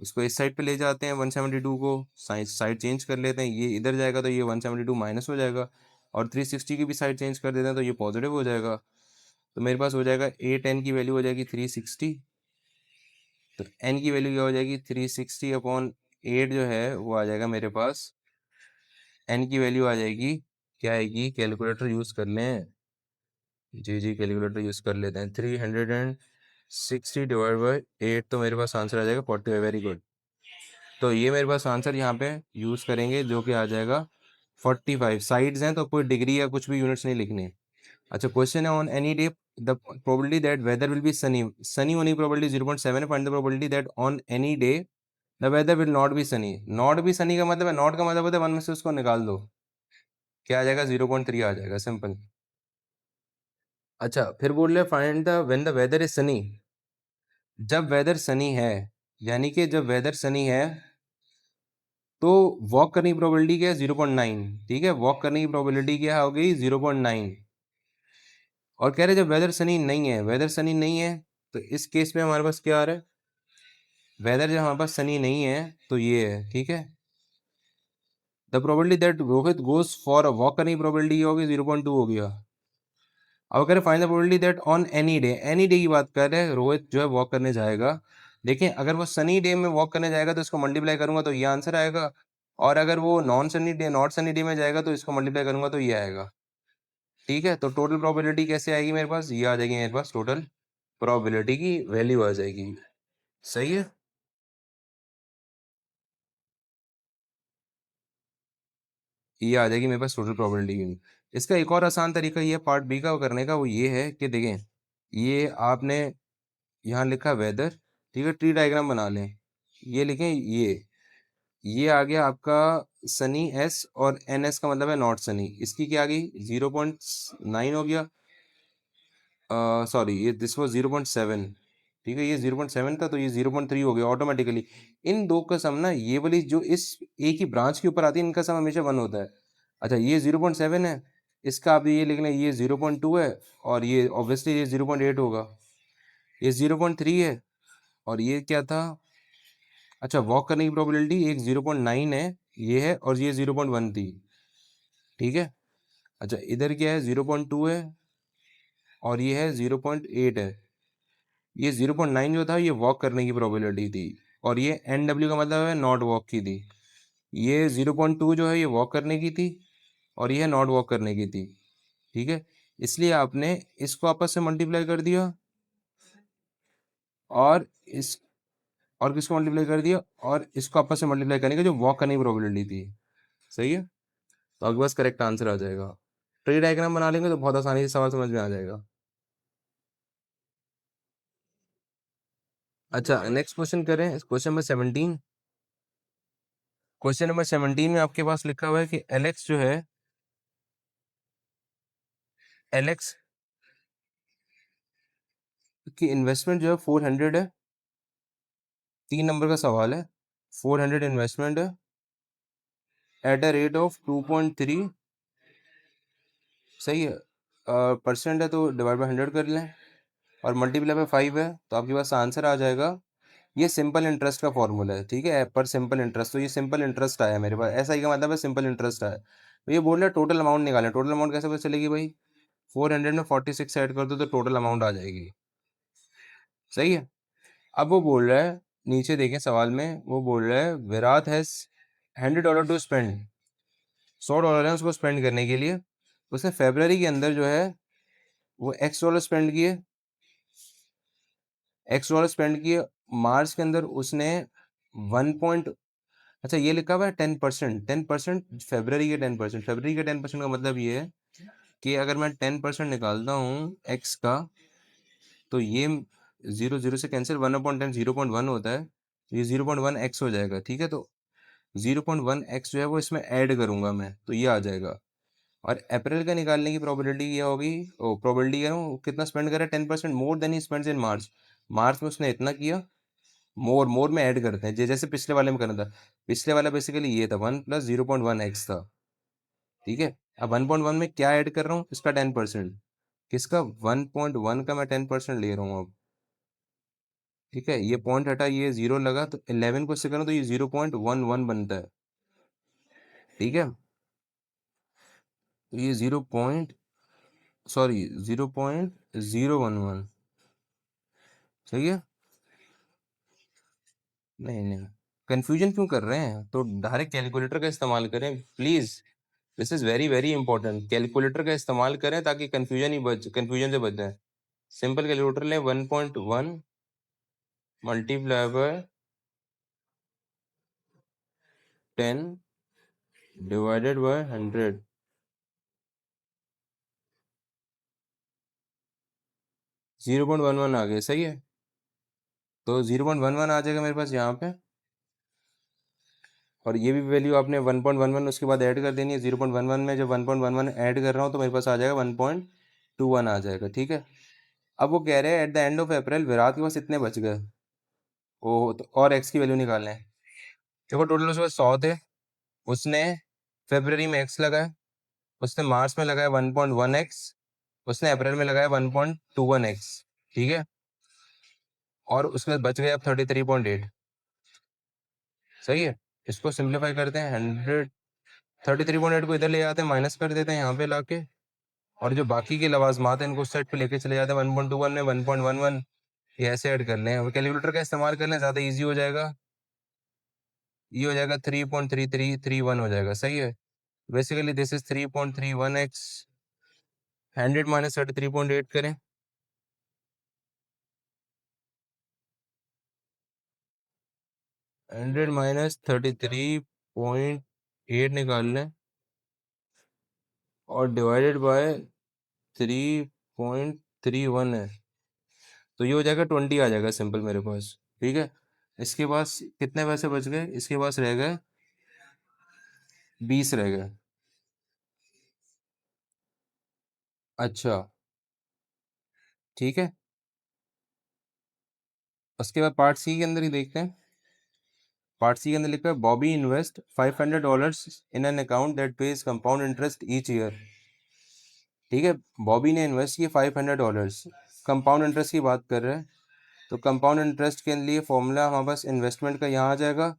इसको इस साइड पे ले जाते हैं 172 को, साइड चेंज कर लेते हैं, ये इधर जाएगा तो ये 172 माइनस हो जाएगा, और 360 की भी साइड चेंज कर देते हैं तो ये पॉजिटिव हो जाएगा। तो मेरे पास हो जाएगा 8n की वैल्यू हो जाएगी 360। तो n की वैल्यू क्या हो जाएगी 360 अपॉन 8 जो है वो आ जाएगा मेरे पास, n की वैल्यू आ जाएगी, क्या आएगी, कैलकुलेटर यूज़ कर लें। जी जी, कैलकुलेटर यूज़ कर लेते हैं। 360 डिवाइड बाई 8, तो मेरे पास आंसर आ जाएगा 45। Very good. तो ये मेरे पास आंसर यहाँ पे यूज़ करेंगे जो कि आ जाएगा 45। साइड्स हैं तो कोई डिग्री या कुछ भी यूनिट्स नहीं लिखनी। अच्छा, क्वेश्चन है on any day the probability that weather will be sunny, sunny होने की probability 0.7, find the probability that on any day the weather will not be sunny. Not be sunny का मतलब है, नॉट का मतलब होता है 1 में से उसको निकाल दो, क्या आ जाएगा 0.3 आ जाएगा, सिंपल। अच्छा, फिर बोल रहे find the when the weather is sunny. जब वेदर सनी है, यानी कि जब वेदर सनी है तो वॉक करने की प्रोबेबिलिटी क्या है 0.9। ठीक है, वॉक करने की प्रोबेबिलिटी क्या हो गई 0.9। और कह रहे जब वेदर सनी नहीं है, वेदर सनी नहीं है तो इस केस में हमारे पास क्या आ रहा है, वेदर जब हमारे पास सनी नहीं है तो ये है। ठीक है, the probability that Rohit goes for a walk करने की प्रोबेबिलिटी होगी 0.2 हो गया। अब कह रहे find the probability that on any day, any day की बात कर रहे हैं, रोहित जो है वॉक करने जाएगा। देखिए, अगर वो सनी डे में वॉक करने जाएगा तो इसको मल्टीप्लाई करूंगा तो ये आंसर आएगा, और अगर वो non sunny day, not sunny day में जाएगा तो इसको मल्टीप्लाई करूंगा तो ये आएगा। ठीक है, तो टोटल प्रोबेबिलिटी कैसे आएगी मेरे पास, ये आ जाएगी मेरे पास, टोटल प्रोबेबिलिटी की वैल्यू आ जाएगी। सही है, ये आ जाएगी मेरे पास टोटल प्रोबेबिलिटी की। इसका एक और आसान तरीका ये पार्ट बी का करने का, वो ये है कि देखें, ये आपने यहाँ लिखा वेदर, ठीक है, ट्री डायग्राम बना लें। ये लिखें, ये आ गया आपका सनी एस, और एन एस का मतलब है नॉट सनी। इसकी क्या आ गई 0.9 हो गया, सॉरी ये दिस वाज 0.7। ठीक है, ये 0.7 था तो ये 0.3 हो गया ऑटोमेटिकली। इन दो का सम ना, ये वाली जो इस एक ही ब्रांच के ऊपर आती है, इनका सम हमेशा 1 होता है। अच्छा, ये 0.7 है, इसका आप ये लिख लें, ये 0.2 है, और ये ऑब्वियसली ये 0.8 होगा, ये 0.3 है, और ये क्या था, अच्छा वॉक करने की प्रोबेबिलिटी एक 0.9 है, ये है, और ये 0.1 थी। ठीक है, अच्छा इधर क्या है 0.2 है, और ये है 0.8 है। ये 0.9 जो था ये वॉक करने की प्रोबेबिलिटी थी, और ये एन डब्ल्यू का मतलब है नॉट वॉक की थी। ये 0.2 जो है ये वॉक करने की थी, और ये है नॉट वॉक करने की थी। ठीक है, इसलिए आपने इसको आपस से मल्टीप्लाई कर दिया, और इस और किसको मल्टीप्लाई कर दिया, और इसको आपस से मल्टीप्लाई करने का जो वॉक करने की प्रोबेबिलिटी थी। सही है, तो आपके पास करेक्ट आंसर आ जाएगा। ट्री डायग्राम बना लेंगे तो बहुत आसानी से सवाल समझ में आ जाएगा। अच्छा, नेक्स्ट क्वेश्चन करें, क्वेश्चन नंबर 17। क्वेश्चन नंबर 17 में आपके पास लिखा हुआ है कि एलेक्स जो है, एलेक्स की इन्वेस्टमेंट जो है 400 है। 3 नंबर का सवाल है, 400 इन्वेस्टमेंट है एट अ रेट ऑफ 2.3। सही है, परसेंट है तो डिवाइड बाई 100 कर लें, और मल्टीप्लाई बाई 5 है, तो आपके पास आंसर आ जाएगा। ये सिंपल इंटरेस्ट का फॉर्मूला है। ठीक है, पर सिंपल इंटरेस्ट, तो ये सिंपल इंटरेस्ट आया मेरे पास, ऐसा ही का मतलब है सिंपल इंटरेस्ट आया। तो ये बोल रहे टोटल अमाउंट निकालें, टोटल अमाउंट कैसे पता चलेगी भाई, 400 में 46 ऐड कर दो तो टोटल अमाउंट आ जाएगी। सही है, अब वो बोल रहा है, नीचे देखें सवाल में, वो बोल रहा है विराट हैज $100 टू स्पेंड, $100 है उसको स्पेंड करने के लिए। उसने फेबररी के अंदर जो है वो $X स्पेंड किए, $X स्पेंड किए। मार्च के अंदर उसने 1 पॉइंट, अच्छा ये लिखा हुआ है 10%, 10%, फेबररी के 10%, फेबररी के 10% का मतलब ये है कि अगर मैं 10% निकालता हूँ एक्स का, तो ये 0 0 से कैंसिल, 1/10 0.1 होता है, तो ये 0.1x हो जाएगा। ठीक है, तो 0.1x जो है वो इसमें ऐड करूंगा मैं, तो ये आ जाएगा। और अप्रैल का निकालने की प्रोबेबिलिटी क्या होगी, ओ प्रोबेबिलिटी कह रहा हूँ, कितना स्पेंड करा, 10% मोर देन ही स्पेंड्स इन मार्च। मार्च में उसने इतना किया, मोर मोर में ऐड करते हैं, जैसे पिछले वाले में करना था। पिछले वाला बेसिकली ये था 1 + 0.1x था। ठीक है, अब 1.1 में क्या ऐड कर रहा हूँ, इसका 10%, किसका 1.1 का मैं 10% ले रहा हूँ अब। ठीक है, ये पॉइंट हटा, ये जीरो लगा, तो 11 को इससे करूँ तो ये 0.11 बनता है। ठीक है, तो ये 0.11 सॉरी 0.011, सही है। नहीं नहीं, कंफ्यूजन क्यों कर रहे हैं, तो डायरेक्ट कैलकुलेटर का इस्तेमाल करें please. This is very very important, calculator का इस्तेमाल करें ताकि कंफ्यूजन से बच जाए। सिंपल कैलकुलेटर लें, 1.1 मल्टीप्लाई बाय 10 डिवाइडेड बाय 100, 0.11 आ गए, सही है। तो 0.11 आ जाएगा मेरे पास यहाँ पे, और ये भी वैल्यू आपने 1.11 उसके बाद ऐड कर देनी है। 0.11 में जब 1.11 ऐड कर रहा हूँ तो मेरे पास आ जाएगा 1.21 आ जाएगा, ठीक है। अब वो कह रहे हैं at the end of April Virat के पास इतने बच गए, ओ तो और एक्स की वैल्यू निकालना है। देखो टोटल उसके पास 100 थे, उसने फेब्रवरी में एक्स लगाया, उसने मार्च में लगाया 1.1 एक्स, उसने अप्रैल में लगाया 1.21 एक्स, ठीक है। और उसके बाद बच गए अब 33.8, सही है। इसको सिंप्लीफाई करते हैं, 33.8 को इधर ले आते हैं, माइनस कर देते हैं यहाँ पे लाके, और जो बाकी के लवाजमात हैं इनको उस साइड पे लेके चले जाते हैं। 1.21 में 1.11 ये ऐसे ऐड कर लें, कैलकुलेटर का इस्तेमाल कर लें, ज़्यादा ईजी हो जाएगा। ये हो जाएगा 3.3331 हो जाएगा, सही है। Basically this is 3.31 x, 100 minus 33.8 करें, 100 माइनस 33.8 निकाल लें, और डिवाइडेड बाय 3.31 है, तो ये हो जाएगा 20 आ जाएगा सिंपल मेरे पास, ठीक है। इसके पास कितने पैसे बच गए, इसके पास रह गए 20 रह गए। अच्छा, ठीक है। उसके बाद पार्ट सी के अंदर ही देखते हैं। पार्ट सी के अंदर लिखा है Bobby invest $500 in an account that page compound interest each year, ठीक है। बॉबी ने इन्वेस्ट किए $500, कंपाउंड इंटरेस्ट की बात कर रहे हैं, तो कंपाउंड इंटरेस्ट के लिए फॉर्मूला हमारे पास इन्वेस्टमेंट का यहाँ आ जाएगा,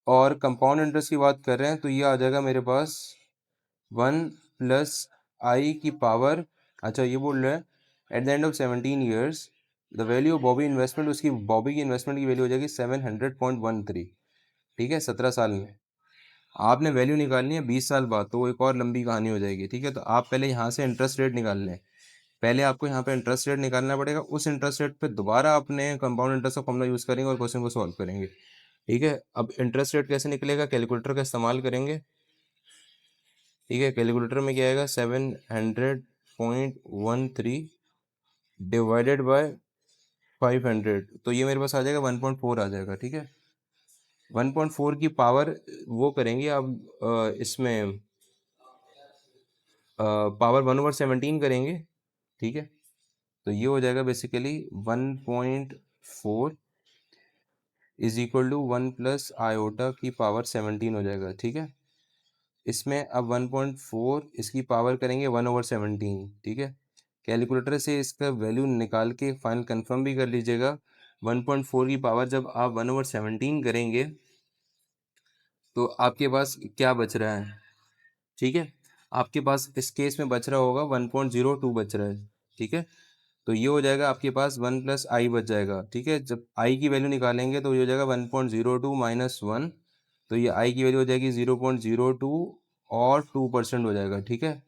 और कंपाउंड इंटरेस्ट की बात कर रहे हैं तो ये आ जाएगा मेरे पास 1 + i की पावर, अच्छा ये बोल रहे हैं at the end of 17 years the value of Bobby investment, उसकी बॉबी की इन्वेस्टमेंट की वैल्यू हो जाएगी 700.13, ठीक है, 17 साल में। आपने वैल्यू निकालनी है 20 साल बाद, तो वो एक और लंबी कहानी हो जाएगी, ठीक है। तो आप पहले यहाँ से इंटरेस्ट रेट निकाल लें, पहले आपको यहाँ पे इंटरेस्ट रेट निकालना पड़ेगा, उस इंटरेस्ट रेट पे दोबारा अपने कंपाउंड इंटरेस्ट का फॉर्मूला यूज़ करेंगे और क्वेश्चन को सॉल्व करेंगे, ठीक है। अब इंटरेस्ट रेट कैसे निकलेगा, कैलकुलेटर का इस्तेमाल करेंगे, ठीक है। कैलकुलेटर में क्या आएगा, 700.13 डिवाइडेड बाय 500, तो ये मेरे पास आ जाएगा 1.4 आ जाएगा, ठीक है। 1.4 की पावर वो करेंगे आप, इसमें पावर 1/17 करेंगे, ठीक है। तो ये हो जाएगा basically 1.4 is equal to 1 + i की पावर 17 हो जाएगा, ठीक है। इसमें अब 1.4 इसकी पावर करेंगे 1/17, ठीक है। कैलकुलेटर से इसका वैल्यू निकाल के फाइनल कंफर्म भी कर लीजिएगा। 1.4 की पावर जब आप 1/17 करेंगे तो आपके पास क्या बच रहा है, ठीक है। आपके पास इस केस में बच रहा होगा 1.02 बच रहा है, ठीक है। तो ये हो जाएगा आपके पास 1 + i बच जाएगा, ठीक है। जब i की वैल्यू निकालेंगे तो ये हो जाएगा 1.02 माइनस 1, तो ये i की वैल्यू हो जाएगी 0.02 और 2% हो जाएगा, ठीक है।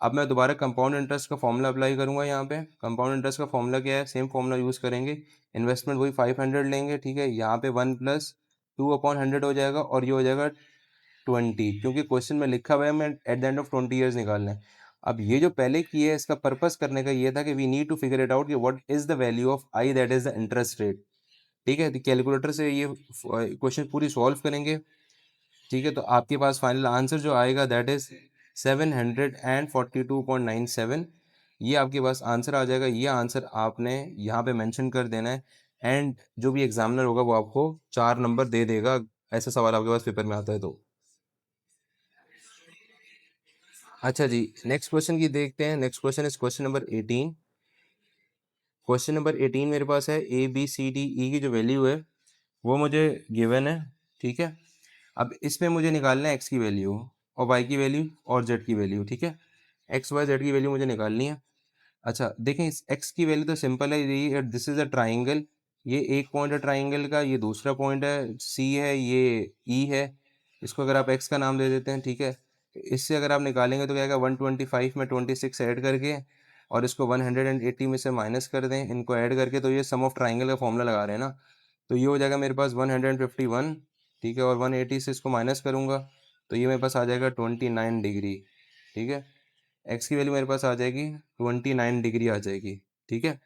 अब मैं दोबारा कंपाउंड इंटरेस्ट का फॉर्मूला अप्लाई करूंगा यहाँ पे। कंपाउंड इंटरेस्ट का फॉर्मूला क्या है, सेम फॉर्मूला यूज़ करेंगे, इन्वेस्टमेंट वही 500 लेंगे, ठीक है। यहाँ पे 1 + 2/100 हो जाएगा, और ये हो जाएगा 20, क्योंकि क्वेश्चन में लिखा हुआ है मैं at the end of 20 years निकालना है। अब ये जो पहले किए है इसका पर्पस करने का ये था कि we need to figure it out कि what is the value of i, that is the interest rate, ठीक है। तो कैलकुलेटर से ये क्वेश्चन पूरी सॉल्व करेंगे, ठीक है। तो आपके पास फाइनल आंसर जो आएगा दैट इज 742.97, ये आपके पास आंसर आ जाएगा। ये आंसर आपने यहाँ पे मेंशन कर देना है, एंड जो भी एग्जामिनर होगा वो आपको 4 नंबर दे देगा, ऐसा सवाल आपके पास पेपर में आता है तो। अच्छा जी, नेक्स्ट क्वेश्चन की देखते हैं। Next question is question number 18। Question number 18 मेरे पास है ABCDE की जो वैल्यू है वो मुझे गिवन है, ठीक है। अब इसमें मुझे निकालना है एक्स की वैल्यू और वाई की वैल्यू और जेड की वैल्यू, ठीक है। एक्स वाई जेड की वैल्यू मुझे निकालनी है। अच्छा देखें, इस एक्स की वैल्यू तो सिंपल है, ये दिस इज अ ट्राइंगल, ये एक पॉइंट है ट्राइंगल का, ये दूसरा पॉइंट है सी है, ये ई है, इसको अगर आप एक्स का नाम दे देते हैं, ठीक है। इससे अगर आप निकालेंगे तो क्या आएगा, 125 में 26 ऐड करके और इसको 180 में से माइनस कर दें, इनको ऐड करके, तो ये सम ऑफ ट्राइंगल का फॉर्मूला लगा रहे हैं ना, तो ये हो जाएगा मेरे पास 151, ठीक है, और 180 से इसको माइनस करूँगा तो ये मेरे पास आ जाएगा 29 डिग्री, ठीक है। एक्स की वैल्यू मेरे पास आ जाएगी 29 डिग्री आ जाएगी, ठीक है।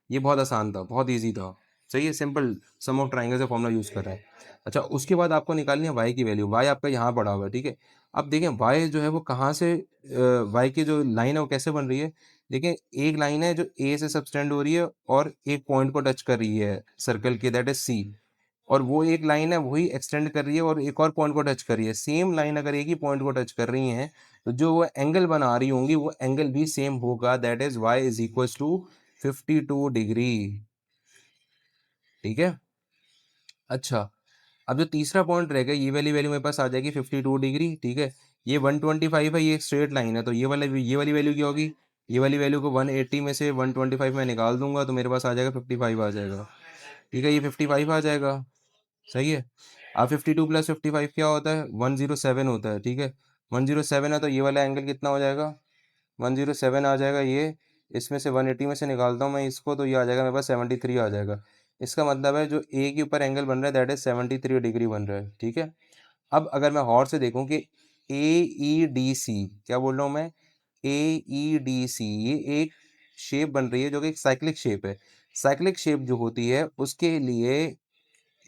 ये बहुत आसान था, बहुत इजी था, सही है, सिंपल सम ऑफ ट्राइंगल से फॉर्मूला यूज़ कर रहा है। अच्छा उसके बाद आपको निकालनी है वाई की वैल्यू, वाई आपका यहाँ पड़ा हुआ है, ठीक है। अब देखें वाई जो है वो कहाँ से, वाई की जो लाइन है वो कैसे बन रही है। देखें एक लाइन है जो ए से सबस्टेंड हो रही है और एक पॉइंट को टच कर रही है सर्कल के, दैट इज सी, और वो एक लाइन है वही एक्सटेंड कर रही है और एक और पॉइंट को टच कर रही है। सेम लाइन अगर एक ही पॉइंट को टच कर रही है तो जो वो एंगल बना रही होंगी वो एंगल भी सेम होगा, that is y is equal to 52 degree, ठीक है। अच्छा अब जो तीसरा पॉइंट रहेगा ये वाली वैल्यू मेरे पास आ जाएगी 52 डिग्री, ठीक है। ये 125 है, ये एक स्ट्रेट लाइन है, तो ये वाली वैल्यू क्या होगी, ये वाली वैल्यू को 180 में से 125 में निकाल दूंगा तो मेरे पास आ जाएगा 55 आ जाएगा, ठीक है, ये 55 आ जाएगा, सही है। अब 52 प्लस 55 क्या होता है, 107 होता है, ठीक है। 107 है तो ये वाला एंगल कितना हो जाएगा, 107 आ जाएगा ये, इसमें से 180 में से निकालता हूँ मैं इसको तो ये आ जाएगा मेरे पास 73 आ जाएगा। इसका मतलब है जो ए के ऊपर एंगल बन रहा है दैट इज 73 डिग्री बन रहा है, ठीक है। अब अगर मैं और से देखूं कि ए ई डी सी, क्या बोल रहा हूँ मैं, ए ई डी सी, ये एक शेप बन रही है जो कि एक साइक्लिक शेप है। साइक्लिक शेप जो होती है उसके लिए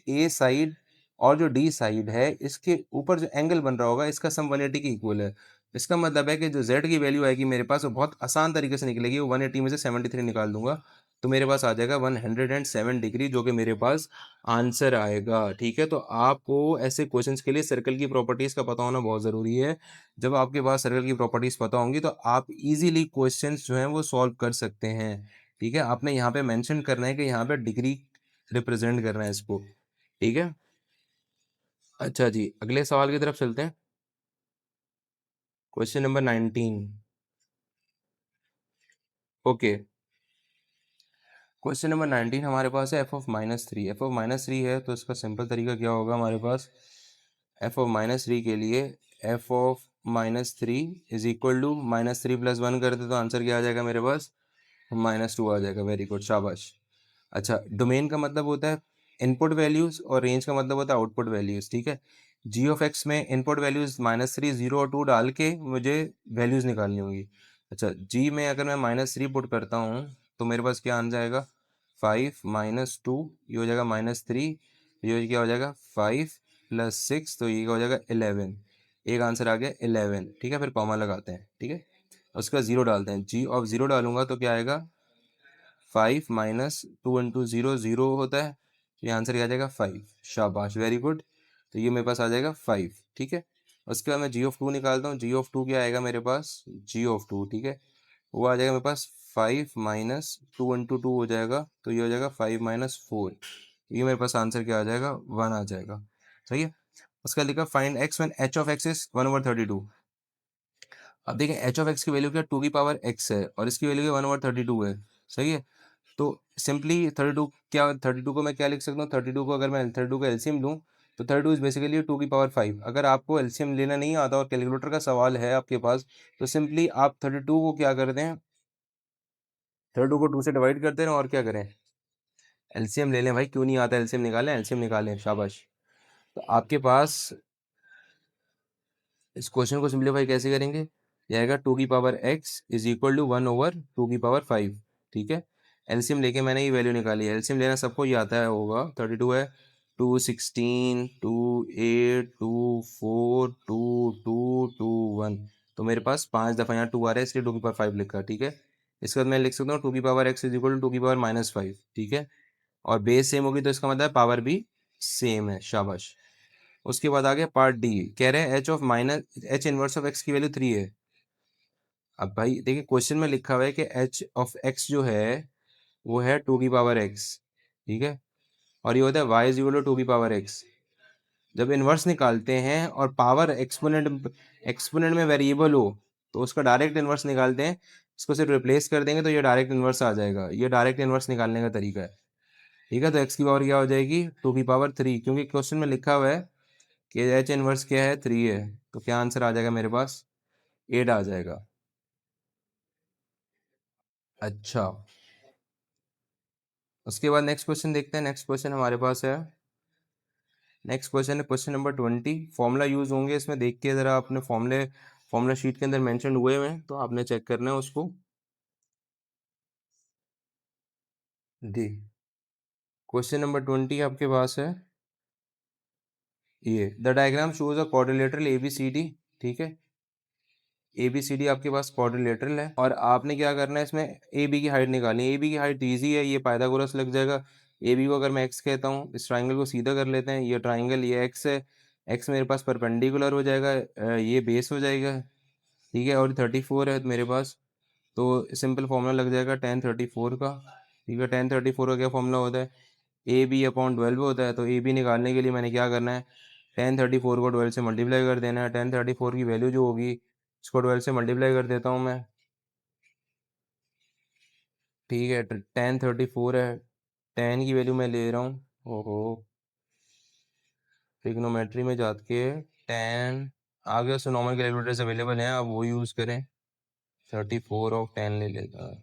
ए साइड और जो डी साइड है इसके ऊपर जो एंगल बन रहा होगा इसका सम 180 के इक्वल है। इसका मतलब है कि जो z की वैल्यू आएगी मेरे पास वो बहुत आसान तरीके से निकलेगी, वो 180 में से 73 निकाल दूंगा तो मेरे पास आ जाएगा 107 डिग्री, जो कि मेरे पास आंसर आएगा, ठीक है। तो आपको ऐसे क्वेश्चंस के लिए सर्कल की प्रॉपर्टीज का पता होना बहुत ज़रूरी है। जब आपके पास सर्कल की प्रॉपर्टीज पता होंगी तो आप इजीली क्वेश्चंस जो हैं वो सॉल्व कर सकते हैं, ठीक है। आपने यहाँ पे मेंशन करना है कि यहाँ पे डिग्री रिप्रेजेंट करना है इसको, ठीक है। अच्छा जी अगले सवाल की तरफ चलते हैं। Question number 19। Okay, question number 19 हमारे पास है f(-3). f(-3) है तो इसका सिंपल तरीका क्या होगा हमारे पास, f(-3) के लिए f(-3) इज इक्वल टू -3 + 1 कर दे तो आंसर क्या आ जाएगा मेरे पास, -2 आ जाएगा। वेरी गुड, शाबाश। अच्छा डोमेन का मतलब होता है इनपुट वैल्यूज और रेंज का मतलब होता है आउटपुट वैल्यूज, ठीक है। जी ऑफ एक्स में इनपुट वैल्यूज -3, 0 और 2 डाल के मुझे वैल्यूज निकालनी होगी। अच्छा जी में अगर मैं -3 पुट करता हूँ तो मेरे पास क्या आ जाएगा, 5 - 2, ये हो जाएगा -3, ये क्या हो जाएगा 5 + 6, तो ये हो जाएगा 11, एक आंसर आ गया 11, ठीक है। फिर कॉमा लगाते हैं, ठीक है, उसका ज़ीरो डालते हैं, जी ऑफ ज़ीरो डालूंगा तो क्या आएगा, 5 - 2 × 0 0 होता है, ये आंसर क्या आ जाएगा 5, शाबाश, वेरी गुड। तो ये मेरे पास आ जाएगा 5, ठीक है। उसके बाद मैं जी ऑफ 2 निकालता हूँ, जी ऑफ 2 क्या आएगा मेरे पास, जी ऑफ 2, ठीक है, वो आ जाएगा मेरे पास 5 - 2 × 2 हो जाएगा तो ये हो जाएगा 5 - 4, ये मेरे पास आंसर क्या आ जाएगा, 1 आ जाएगा, सही है। उसका लिखा find x when H of x is 1/32। अब देखें एच ऑफ एक्स की वैल्यू क्या, 2 की पावर x है और इसकी वैल्यू क्या 1/32 है, सही है। तो सिंपली 32 क्या, 32 को मैं क्या लिख सकता हूँ, 32 को अगर मैं 32 का एलसीएम लूँ तो 32 इज बेसिकली 2 की पावर 5। अगर आपको एलसीएम लेना नहीं आता और कैलकुलेटर का सवाल है आपके पास तो सिंपली आप 32 को क्या करते हैं, 32 को 2 से डिवाइड करते हैं और क्या करें, एलसीएम ले लें भाई, क्यों नहीं आता एलसीएम निकालें, एलसीएम निकालें, शाबाश। तो आपके पास इस क्वेश्चन को सिंप्लीफाई कैसे करेंगे, ये आएगा 2 की power x is equal to 1/2 की पावर 5, ठीक है। एलसीएम लेके मैंने ये वैल्यू निकाली है, एलसीएम लेना सबको ही आता है होगा, 32 है, 2 16 2 8 2 4 2 2 2 1, तो मेरे पास 5 दफ़ा यहाँ 2 आ रहा है इसलिए 2 की पावर 5 लिखा, ठीक है। इसके बाद मैं लिख सकता हूँ 2 की power x is equal to 2 की पावर -5, ठीक है, और बेस सेम होगी तो इसका मतलब पावर भी सेम है, शाबाश। उसके बाद आ गया पार्ट डी, कह रहे हैं एच इनवर्स ऑफ एक्स की वैल्यू 3 है। अब भाई देखिए क्वेश्चन में लिखा हुआ है कि एच ऑफ एक्स जो है वो है 2 की पावर x, ठीक है, और ये होता है y इज इक्वल टू 2 की पावर x। जब इनवर्स निकालते हैं और पावर एक्सपोनेंट एक्सपोनेंट में वेरिएबल हो तो उसका डायरेक्ट इन्वर्स निकालते हैं, इसको सिर्फ रिप्लेस कर देंगे तो ये डायरेक्ट इन्वर्स आ जाएगा। ये डायरेक्ट इन्वर्स निकालने का तरीका है। ठीक है, तो एक्स की पावर क्या हो जाएगी 2 की पावर 3, क्योंकि क्वेश्चन में लिखा हुआ है कि एच इन्वर्स क्या है 3 है, तो क्या आंसर आ जाएगा मेरे पास 8 आ जाएगा। अच्छा, उसके बाद नेक्स्ट क्वेश्चन देखते हैं। नेक्स्ट क्वेश्चन हमारे पास है, नेक्स्ट क्वेश्चन है क्वेश्चन नंबर 20। फॉर्मूला यूज होंगे इसमें, देखिए जरा अपने फॉर्मूला शीट के अंदर मेंशन हुए हुए हैं, तो आपने चेक करना है उसको। जी, क्वेश्चन नंबर 20 आपके पास है ये, the diagram shows a quadrilateral A B C D. ठीक है, ए बी सी डी आपके पास क्वाड्रिलेटरल है, और आपने क्या करना है इसमें ए बी की हाइट निकालनी है। ए बी की हाइट ईजी है, ये पाइथागोरस लग जाएगा। ए बी को अगर मैं एक्स कहता हूँ, इस ट्राइंगल को सीधा कर लेते हैं, ये ट्राइंगल ये एक्स है, एक्स मेरे पास परपेंडिकुलर हो जाएगा, ये बेस हो जाएगा। ठीक है, और 34 है मेरे पास, तो सिंपल फॉर्मूला लग जाएगा tan34 का। ठीक है, tan34 का क्या फॉर्मूला होता है, ए बी अपॉन 12 होता है। तो ए बी निकालने के लिए मैंने क्या करना है, tan34 को 12 से मल्टीप्लाई कर देना है। tan34 की वैल्यू जो होगी, इसको 12 से मल्टीप्लाई कर देता हूँ मैं। ठीक है, tan34 है, tan की वैल्यू मैं ले रहा हूँ, ओहो, ट्रिग्नोमेट्री में जाके tan, आगे उससे नॉर्मल कैलकुलेटर्स अवेलेबल हैं, आप वो यूज़ करें। 34 ऑफ 10 ले लेता है,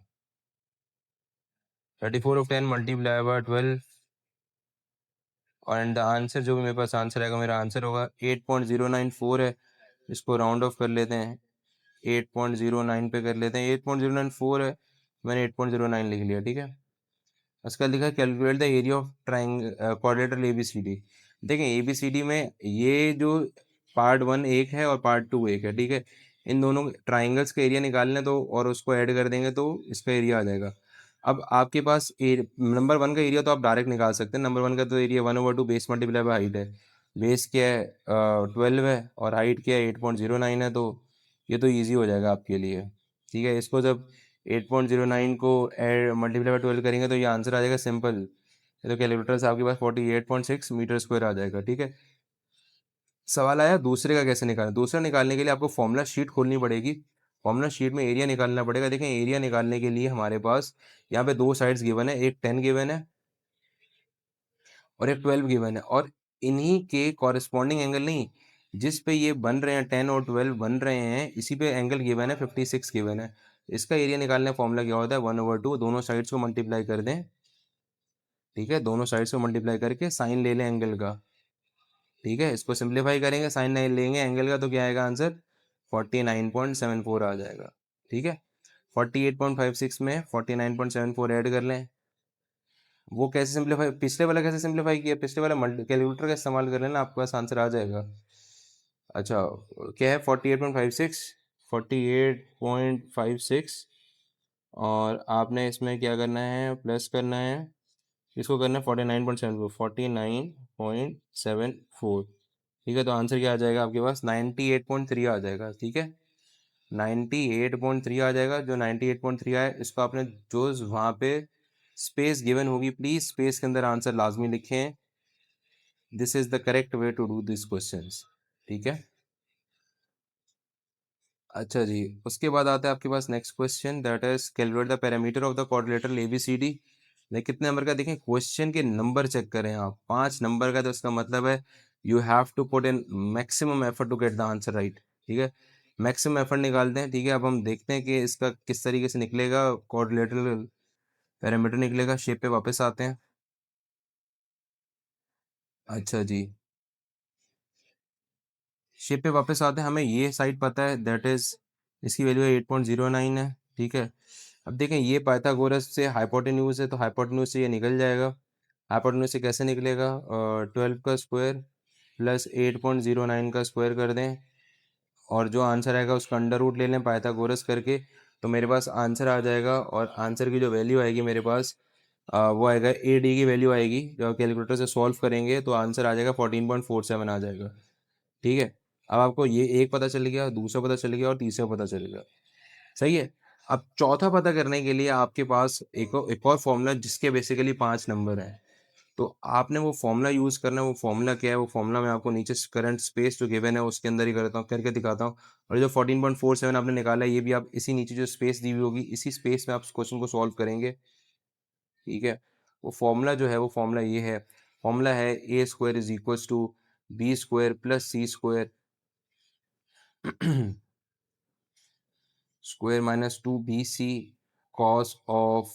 34 ऑफ 10 मल्टीप्लाई बाय 12, और एंड द आंसर जो भी मेरे पास आंसर आएगा, मेरा आंसर होगा 8.094 है। इसको राउंड ऑफ कर लेते हैं, 8.09 पे कर लेते हैं, 8.094 है, मैंने 8.09 लिख लिया। ठीक है, उसका लिखा है calculate the area of triangle quadrilateral A B C D. देखें ए बी सी डी में ये जो पार्ट 1 एक है और पार्ट 2 एक है। ठीक है, इन दोनों ट्राइंगल्स का एरिया निकालना तो, और उसको ऐड कर देंगे तो इसका एरिया आ जाएगा। अब आपके पास नंबर 1 का एरिया तो आप डायरेक्ट निकाल सकते हैं। नंबर 1 का तो area 1/2 base multiply by height है। बेस क्या है 12 है, और हाइट क्या है 8.09 है, तो ये तो ईजी हो जाएगा आपके लिए। ठीक है, इसको जब 8.09 को एड मल्टीप्लाई बाय 12 करेंगे तो ये आंसर आ जाएगा सिंपल। ये तो कैलकुलेटर से आपके पास 48.6 मीटर स्क्वायर आ जाएगा। ठीक है, सवाल आया दूसरे का कैसे निकालें। दूसरा निकालने के लिए आपको फॉर्मूला शीट खोलनी पड़ेगी, फॉर्मूला शीट में एरिया निकालना पड़ेगा। देखें, एरिया निकालने के लिए हमारे पास यहाँ पे दो साइड्स गिवन है, एक 10 गिवन है और एक 12 गिवन है, और इन्हीं के कॉरेस्पॉन्डिंग एंगल नहीं, जिस पे ये बन रहे हैं 10 और 12 बन रहे हैं, इसी पे एंगल गिवन है 56 गिवन है। इसका एरिया निकालने का फॉर्मूला क्या होता है 1/2, दोनों साइड्स को मल्टीप्लाई कर दें। ठीक है, दोनों साइड्स को मल्टीप्लाई करके साइन ले लें एंगल का। ठीक है, इसको सिंप्लीफाई करेंगे, साइन नहीं लेंगे एंगल का, तो क्या आएगा आंसर 49.74 आ जाएगा। ठीक है, 48.56 में 49.74 ऐड कर लें। वो कैसे सिंप्लीफाई, पिछले वाला कैसे सिंप्लीफाई किया, पिछले वाला कैलकुलेटर का इस्तेमाल कर लेना, आपके पास आंसर आ जाएगा। अच्छा, क्या है 48.56, 48.56, और आपने इसमें क्या करना है प्लस करना है, इसको करना है 49.74, 49.74। ठीक है, तो आंसर क्या आ जाएगा आपके पास 98.3 आ जाएगा। ठीक है, 98.3 आ जाएगा। जो 98.3 आए, इसको आपने जो वहाँ पे स्पेस गिवन होगी, प्लीज स्पेस के अंदर आंसर लाजमी लिखें। This is the correct way to do this questions. ठीक है, अच्छा जी, उसके बाद आता है आपके पास next question, that is calculate the parameter of the quadrilateral ABCD. देखिए कितने नंबर का, देखें क्वेश्चन के नंबर चेक करें आप, 5 नंबर का, तो इसका मतलब है you have to put in maximum effort to get the answer right. ठीक है, मैक्सिमम एफर्ट निकालते हैं। ठीक है, अब हम देखते हैं कि इसका किस तरीके से निकलेगा, क्वाड्रिलेटरल पैरामीटर निकलेगा। शेप पे वापस आते हैं। अच्छा जी, शेप पे वापस आते हैं, हमें ये साइड पता है, दैट इज इसकी वैल्यू 8.09 है। ठीक है, अब देखें ये पाइथागोरस से हाइपोटेन्यूज है, तो हाइपोटेन्यूज से ये निकल जाएगा। हाइपोटेन्यूज से कैसे निकलेगा, 12 का स्क्वायर प्लस 8.09 का स्क्वायर कर दें, और जो आंसर आएगा उसका अंडर रूट ले लें पाइथागोरस करके, तो मेरे पास आंसर आ जाएगा। और आंसर की जो वैल्यू आएगी मेरे पास, वो आएगा ए डी की वैल्यू आएगी, जब कैलकुलेटर से सॉल्व करेंगे तो आंसर आ जाएगा 14.47 आ जाएगा। ठीक है, अब आपको ये एक पता चल गया, दूसरा पता चल गया, और तीसरा पता चल गया। सही है, अब चौथा पता करने के लिए आपके पास एक और फॉर्मूला जिसके बेसिकली 5 नंबर हैं। तो आपने वो फॉर्मूला यूज़ करना है। वो फॉर्मूला क्या है? वो फॉर्मूला मैं आपको नीचे करंट स्पेस जो गिवन है उसके अंदर ही करता हूँ, करके दिखाता हूँ। और जो 14.47 आपने निकाला है, ये भी आप इसी नीचे जो स्पेस दी हुई होगी, इसी स्पेस में आप क्वेश्चन को सॉल्व करेंगे। ठीक है, वो फॉर्मूला जो है, वो फॉर्मूला ये है, फॉर्मूला है a square is equal to b square plus c square square minus 2bc cos of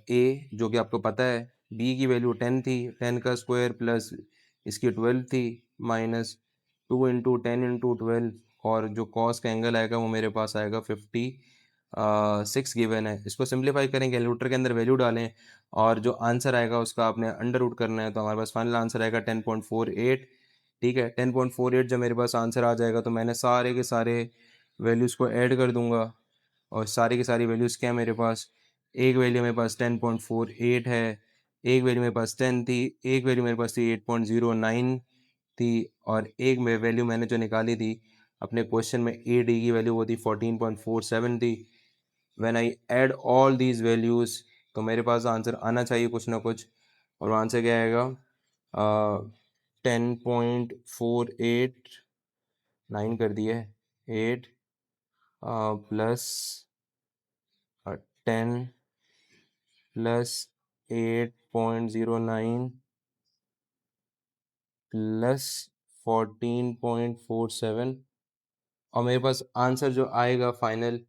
a, जो कि आपको पता है बी की वैल्यू 10 थी, 10 का स्क्वायर प्लस इसकी 12 थी, माइनस 2 × 10 × 12, और जो कॉस का एंगल आएगा वो मेरे पास आएगा 56 गिवन है। इसको सिंप्लीफाई करें, कैलकुलेटर के अंदर वैल्यू डालें और जो आंसर आएगा उसका आपने अंडर रूट करना है। तो हमारे पास फाइनल आंसर आएगा 10.48। ठीक है, 10.48 जब मेरे पास आंसर आ जाएगा तो मैंने सारे के सारे वैल्यूज़ को ऐड कर दूंगा, और सारी की सारी वैल्यूज़ क्या है मेरे पास, एक वैल्यू मेरे पास 10.48 है, एक वैल्यू मेरे पास 10 थी, एक वैल्यू मेरे पास थी 8.09 थी, और एक वैल्यू मैंने जो निकाली थी अपने क्वेश्चन में ए डी की वैल्यू वो थी 14.47 थी। When I add all these values तो मेरे पास आंसर आना चाहिए कुछ ना कुछ, और आंसर क्या आएगा, 10.489 कर दिए, 8 प्लस 10 प्लस 8.09 प्लस 14.47, और मेरे पास आंसर जो आएगा फाइनल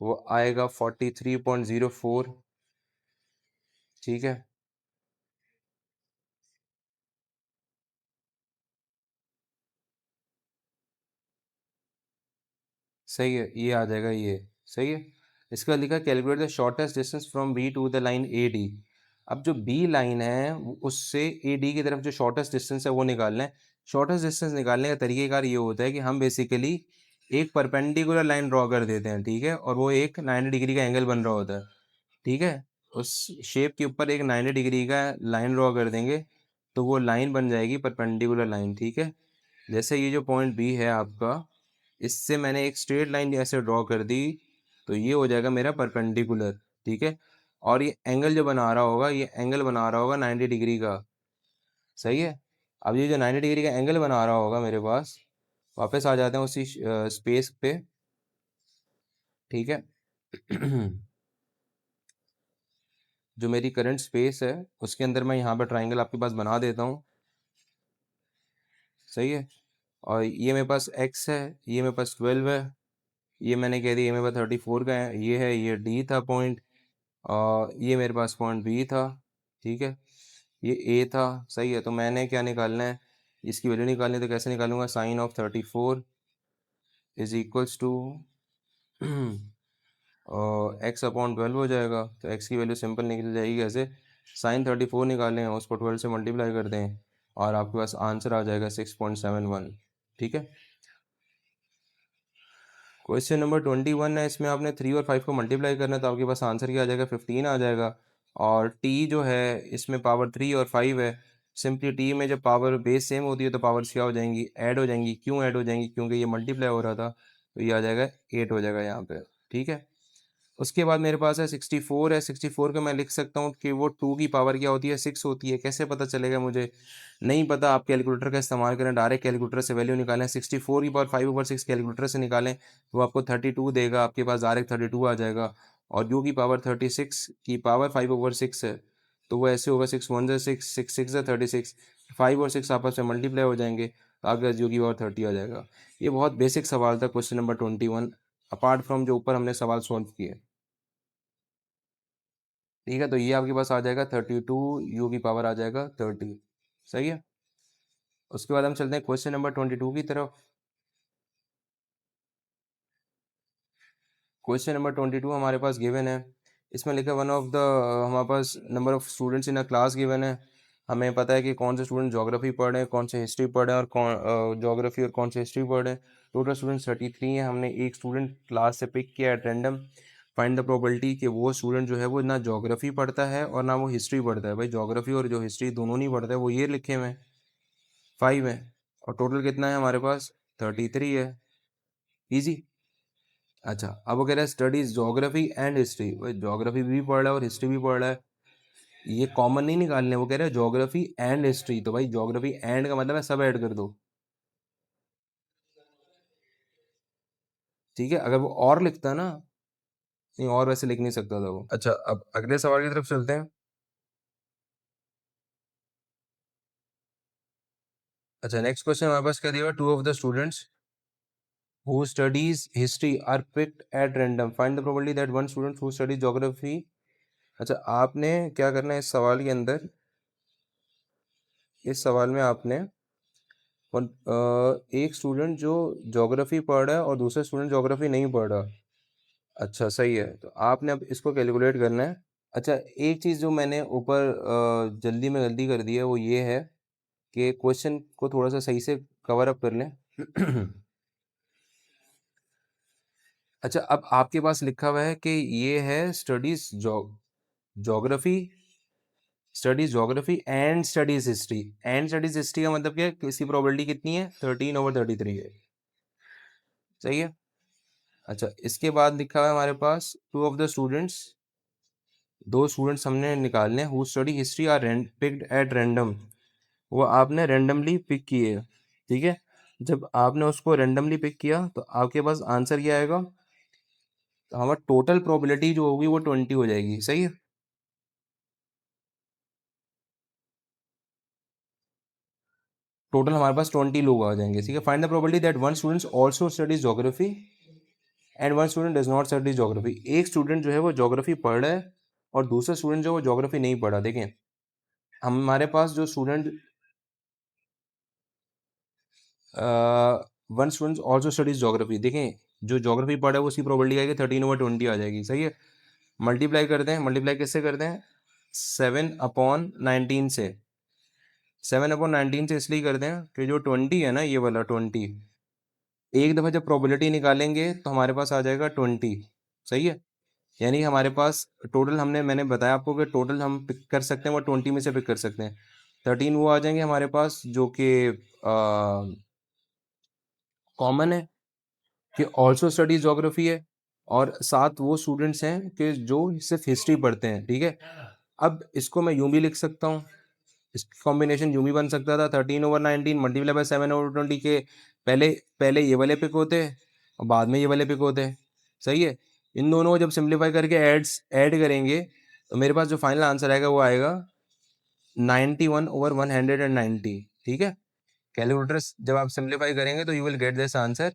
वो आएगा 43.04। ठीक है, सही है, ये आ जाएगा, ये सही है। इसका लिखा calculate the shortest distance from B to the line A D. अब जो बी लाइन है उससे ए डी की तरफ जो शॉर्टेस्ट डिस्टेंस है वो निकालना है। शॉर्टेस्ट डिस्टेंस निकालने का तरीकेकार ये होता है कि हम बेसिकली एक परपेंडिकुलर लाइन ड्रॉ कर देते हैं, ठीक है, और वो एक 90 डिग्री का एंगल बन रहा होता है। ठीक है, उस शेप के ऊपर एक 90 डिग्री का लाइन ड्रॉ कर देंगे तो वो लाइन बन जाएगी परपेंडिकुलर लाइन। ठीक है, जैसे ये जो पॉइंट बी है आपका, इससे मैंने एक स्ट्रेट लाइन ऐसे ड्रॉ कर दी तो ये हो जाएगा मेरा परपेंडिकुलर। ठीक है, और ये एंगल जो बना रहा होगा, ये एंगल बना रहा होगा 90 डिग्री का। सही है, अब ये जो 90 डिग्री का एंगल बना रहा होगा मेरे पास, वापस आ जाते हैं उसी स्पेस पे। ठीक है जो मेरी करंट स्पेस है उसके अंदर मैं यहाँ पर ट्राइंगल आपके पास बना देता हूँ। सही है, और ये मेरे पास x है, ये मेरे पास 12 है, ये मैंने कह दिया ये मेरे पास 34 का है, ये d था पॉइंट, और ये मेरे पास पॉइंट b था। ठीक है, ये a था। सही है, तो मैंने क्या निकालना है, इसकी वैल्यू निकालनी है, तो कैसे निकालूंगा, sine of 34 is equals to और x अपॉन 12 हो जाएगा। तो x की वैल्यू सिंपल निकल जाएगी, कैसे, साइन 34 निकालें उसको 12 से मल्टीप्लाई कर दें और आपके पास आंसर आ जाएगा 6.71। ठीक है, क्वेश्चन नंबर 21 है, इसमें आपने 3 और 5 को मल्टीप्लाई करना है तो आपके पास आंसर क्या आ जाएगा, 15 आ जाएगा। और t जो है इसमें पावर 3 और 5 है। सिंपली t में जब पावर बेस सेम होती है तो पावर्स क्या हो जाएंगी, ऐड हो जाएंगी। क्यों ऐड हो जाएंगी, क्योंकि ये मल्टीप्लाई हो रहा था, तो ये आ जाएगा 8 हो जाएगा यहाँ पे। ठीक है, उसके बाद मेरे पास है 64 है। 64 को मैं लिख सकता हूँ कि वो 2 की पावर क्या होती है, 6 होती है। कैसे पता चलेगा, मुझे नहीं पता। आप कैलकुलेटर का इस्तेमाल करें, डायरेक्ट कैलकुलेटर से वैल्यू निकालें। 64 की पावर 5/6 कैलकुलेटर से निकालें तो आपको 32 देगा, आपके पास डायरेक्ट 32 आ जाएगा। और यू की पावर 36 की पावर 5/6 है, तो वो ऐसे होगा 6 1 6 6 6 36, 5 और 6 आपस में मल्टीप्लाई हो जाएंगे, तो आपके पास यू की पावर 30 आ जाएगा। ये बहुत बेसिक सवाल था, क्वेश्चन नंबर 21, अपार्ट फ्रॉम जो ऊपर हमने सवाल सॉल्व किए। ठीक है, तो ये आपके पास आ जाएगा 32, यू की पावर आ जाएगा 30। सही है, उसके बाद हम चलते हैं क्वेश्चन नंबर 22 की तरफ। क्वेश्चन नंबर 22 हमारे पास गिवन है। इसमें लिखा वन ऑफ द, हमारे पास number of students in a class given है। हमें पता है कि कौन से स्टूडेंट ज्योग्राफी पढ़ रहे हैं, कौन से हिस्ट्री पढ़ रहे हैं, और कौन ज्योग्राफी और कौन से हिस्ट्री पढ़ रहे हैं। टोटल स्टूडेंट्स 33 हैं। हमने एक स्टूडेंट क्लास से पिक किया at random. Find the probability कि वो स्टूडेंट जो है वो ना ज्योग्राफी पढ़ता है और ना वो हिस्ट्री पढ़ता है। भाई ज्योग्राफी और जो हिस्ट्री दोनों नहीं पढ़ता है, वो ये लिखे हुए हैं 5 है, और टोटल कितना है हमारे पास, 33 है। इजी। अच्छा, अब वो कह रहा है स्टडीज ज्योग्राफी एंड हिस्ट्री। भाई ज्योग्राफी भी पढ़ रहा है और हिस्ट्री भी पढ़ रहा है, ये कॉमन नहीं निकालने, वो कह रहे हैं ज्योग्राफी एंड हिस्ट्री, तो भाई ज्योग्राफी एंड का मतलब है सब ऐड कर दो, ठीक है। अगर वो और लिखता ना, नहीं और वैसे लिख नहीं सकता था वो। अच्छा, अब अगले सवाल की तरफ चलते हैं। अच्छा, नेक्स्ट क्वेश्चन हमारे पास क्या दिया हुआ, to of the students who studies history are picked at random, find the probability that one student who studies geography। अच्छा, आपने क्या करना है इस सवाल के अंदर, इस सवाल में आपने एक स्टूडेंट जो ज्योग्राफी पढ़ रहा है और दूसरा स्टूडेंट ज्योग्राफी नहीं पढ़ रहा। अच्छा सही है, तो आपने अब इसको कैलकुलेट करना है। अच्छा, एक चीज़ जो मैंने ऊपर जल्दी में गलती कर दी है वो ये है कि क्वेश्चन को थोड़ा सा सही से कवर अप कर लें। अच्छा, अब आपके पास लिखा हुआ है कि ये है geography studies geography and studies history. And studies history का मतलब क्या है, इसकी प्रोबेबिलिटी कितनी है, 13/33 है, सही है। अच्छा, इसके बाद लिखा हुआ है हमारे पास टू ऑफ द स्टूडेंट्स, दो स्टूडेंट्स हमने निकालने हैं who study history are picked at random, वो आपने रैंडमली पिक किए, ठीक है। जब आपने उसको रैंडमली पिक किया तो आपके पास आंसर क्या आएगा, तो हमारा टोटल प्रोबेबिलिटी जो होगी वो 20 हो जाएगी, सही है। टोटल हमारे पास 20 लोग आ जाएंगे, ठीक है। Find the probability that one student also studies geography and one student does not study geography. एक स्टूडेंट जो है वो ज्योग्राफी पढ़ रहा है और दूसरा स्टूडेंट जो है वो ज्योग्राफी नहीं पढ़ा। देखें, हमारे पास जो student one student also studies geography, देखें जो ज्योग्राफी पढ़ा है वो उसकी प्रोबेबिलिटी आएगी 13/20 आ जाएगी, सही है। मल्टीप्लाई करते हैं, मल्टीप्लाई किससे करते हैं, 7/19 से। 7/19 से इसलिए करते हैं कि जो 20 है ना, ये वाला 20, एक दफ़ा जब प्रोबेबिलिटी निकालेंगे तो हमारे पास आ जाएगा 20, सही है। यानी हमारे पास टोटल, मैंने बताया आपको कि टोटल हम पिक कर सकते हैं वो 20 में से पिक कर सकते हैं। 13 वो आ जाएंगे हमारे पास जो कि कॉमन है कि ऑल्सो स्टडी ज्योग्राफी है, और साथ वो स्टूडेंट्स हैं कि जो सिर्फ हिस्ट्री पढ़ते हैं, ठीक है। अब इसको मैं यूं भी लिख सकता हूँ, इसकी कॉम्बिनेशन यूं भी बन सकता था, 13/19 मल्टीप्लाई बाय 7/20 के पहले पहले ये वाले पिक होते हैं और बाद में ये वाले पिक होते हैं, सही है। इन दोनों को जब सिंप्लीफाई करके ऐड करेंगे तो मेरे पास जो फाइनल आंसर आएगा वो आएगा 91/190, ठीक है। कैलकुलेटर जब आप सिंप्लीफाई करेंगे तो you will get this answer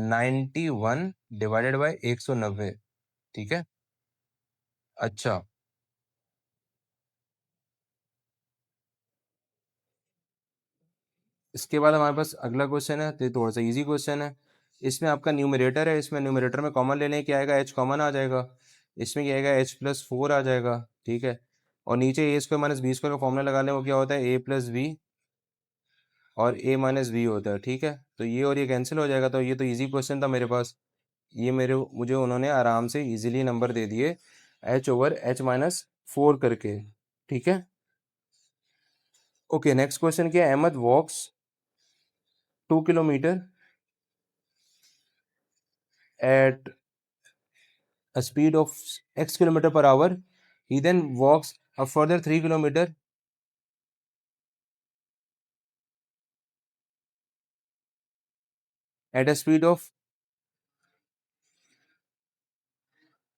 91/190, ठीक है। अच्छा, इसके बाद हमारे पास अगला क्वेश्चन है, तो ये थोड़ा सा इजी क्वेश्चन है। इसमें आपका न्यूमरेटर है, इसमें न्यूमरेटर में कॉमन लेने क्या आएगा, एच कॉमन आ जाएगा, इसमें क्या आएगा H+4 आ जाएगा, ठीक है। और नीचे A² - B² का फॉर्मूला लगा लें, वो क्या होता है A+B और A-B होता है, ठीक है। तो ये और ये कैंसिल हो जाएगा, तो ये तो इजी क्वेश्चन था मेरे पास, ये मुझे उन्होंने आराम से इजीली नंबर दे दिए H/H-4 करके, ठीक है। ओके, नेक्स्ट क्वेश्चन क्या है, अहमद वॉक्स 2 kilometre at a speed of x kilometer per hour. He then walks a further 3 kilometer at a speed of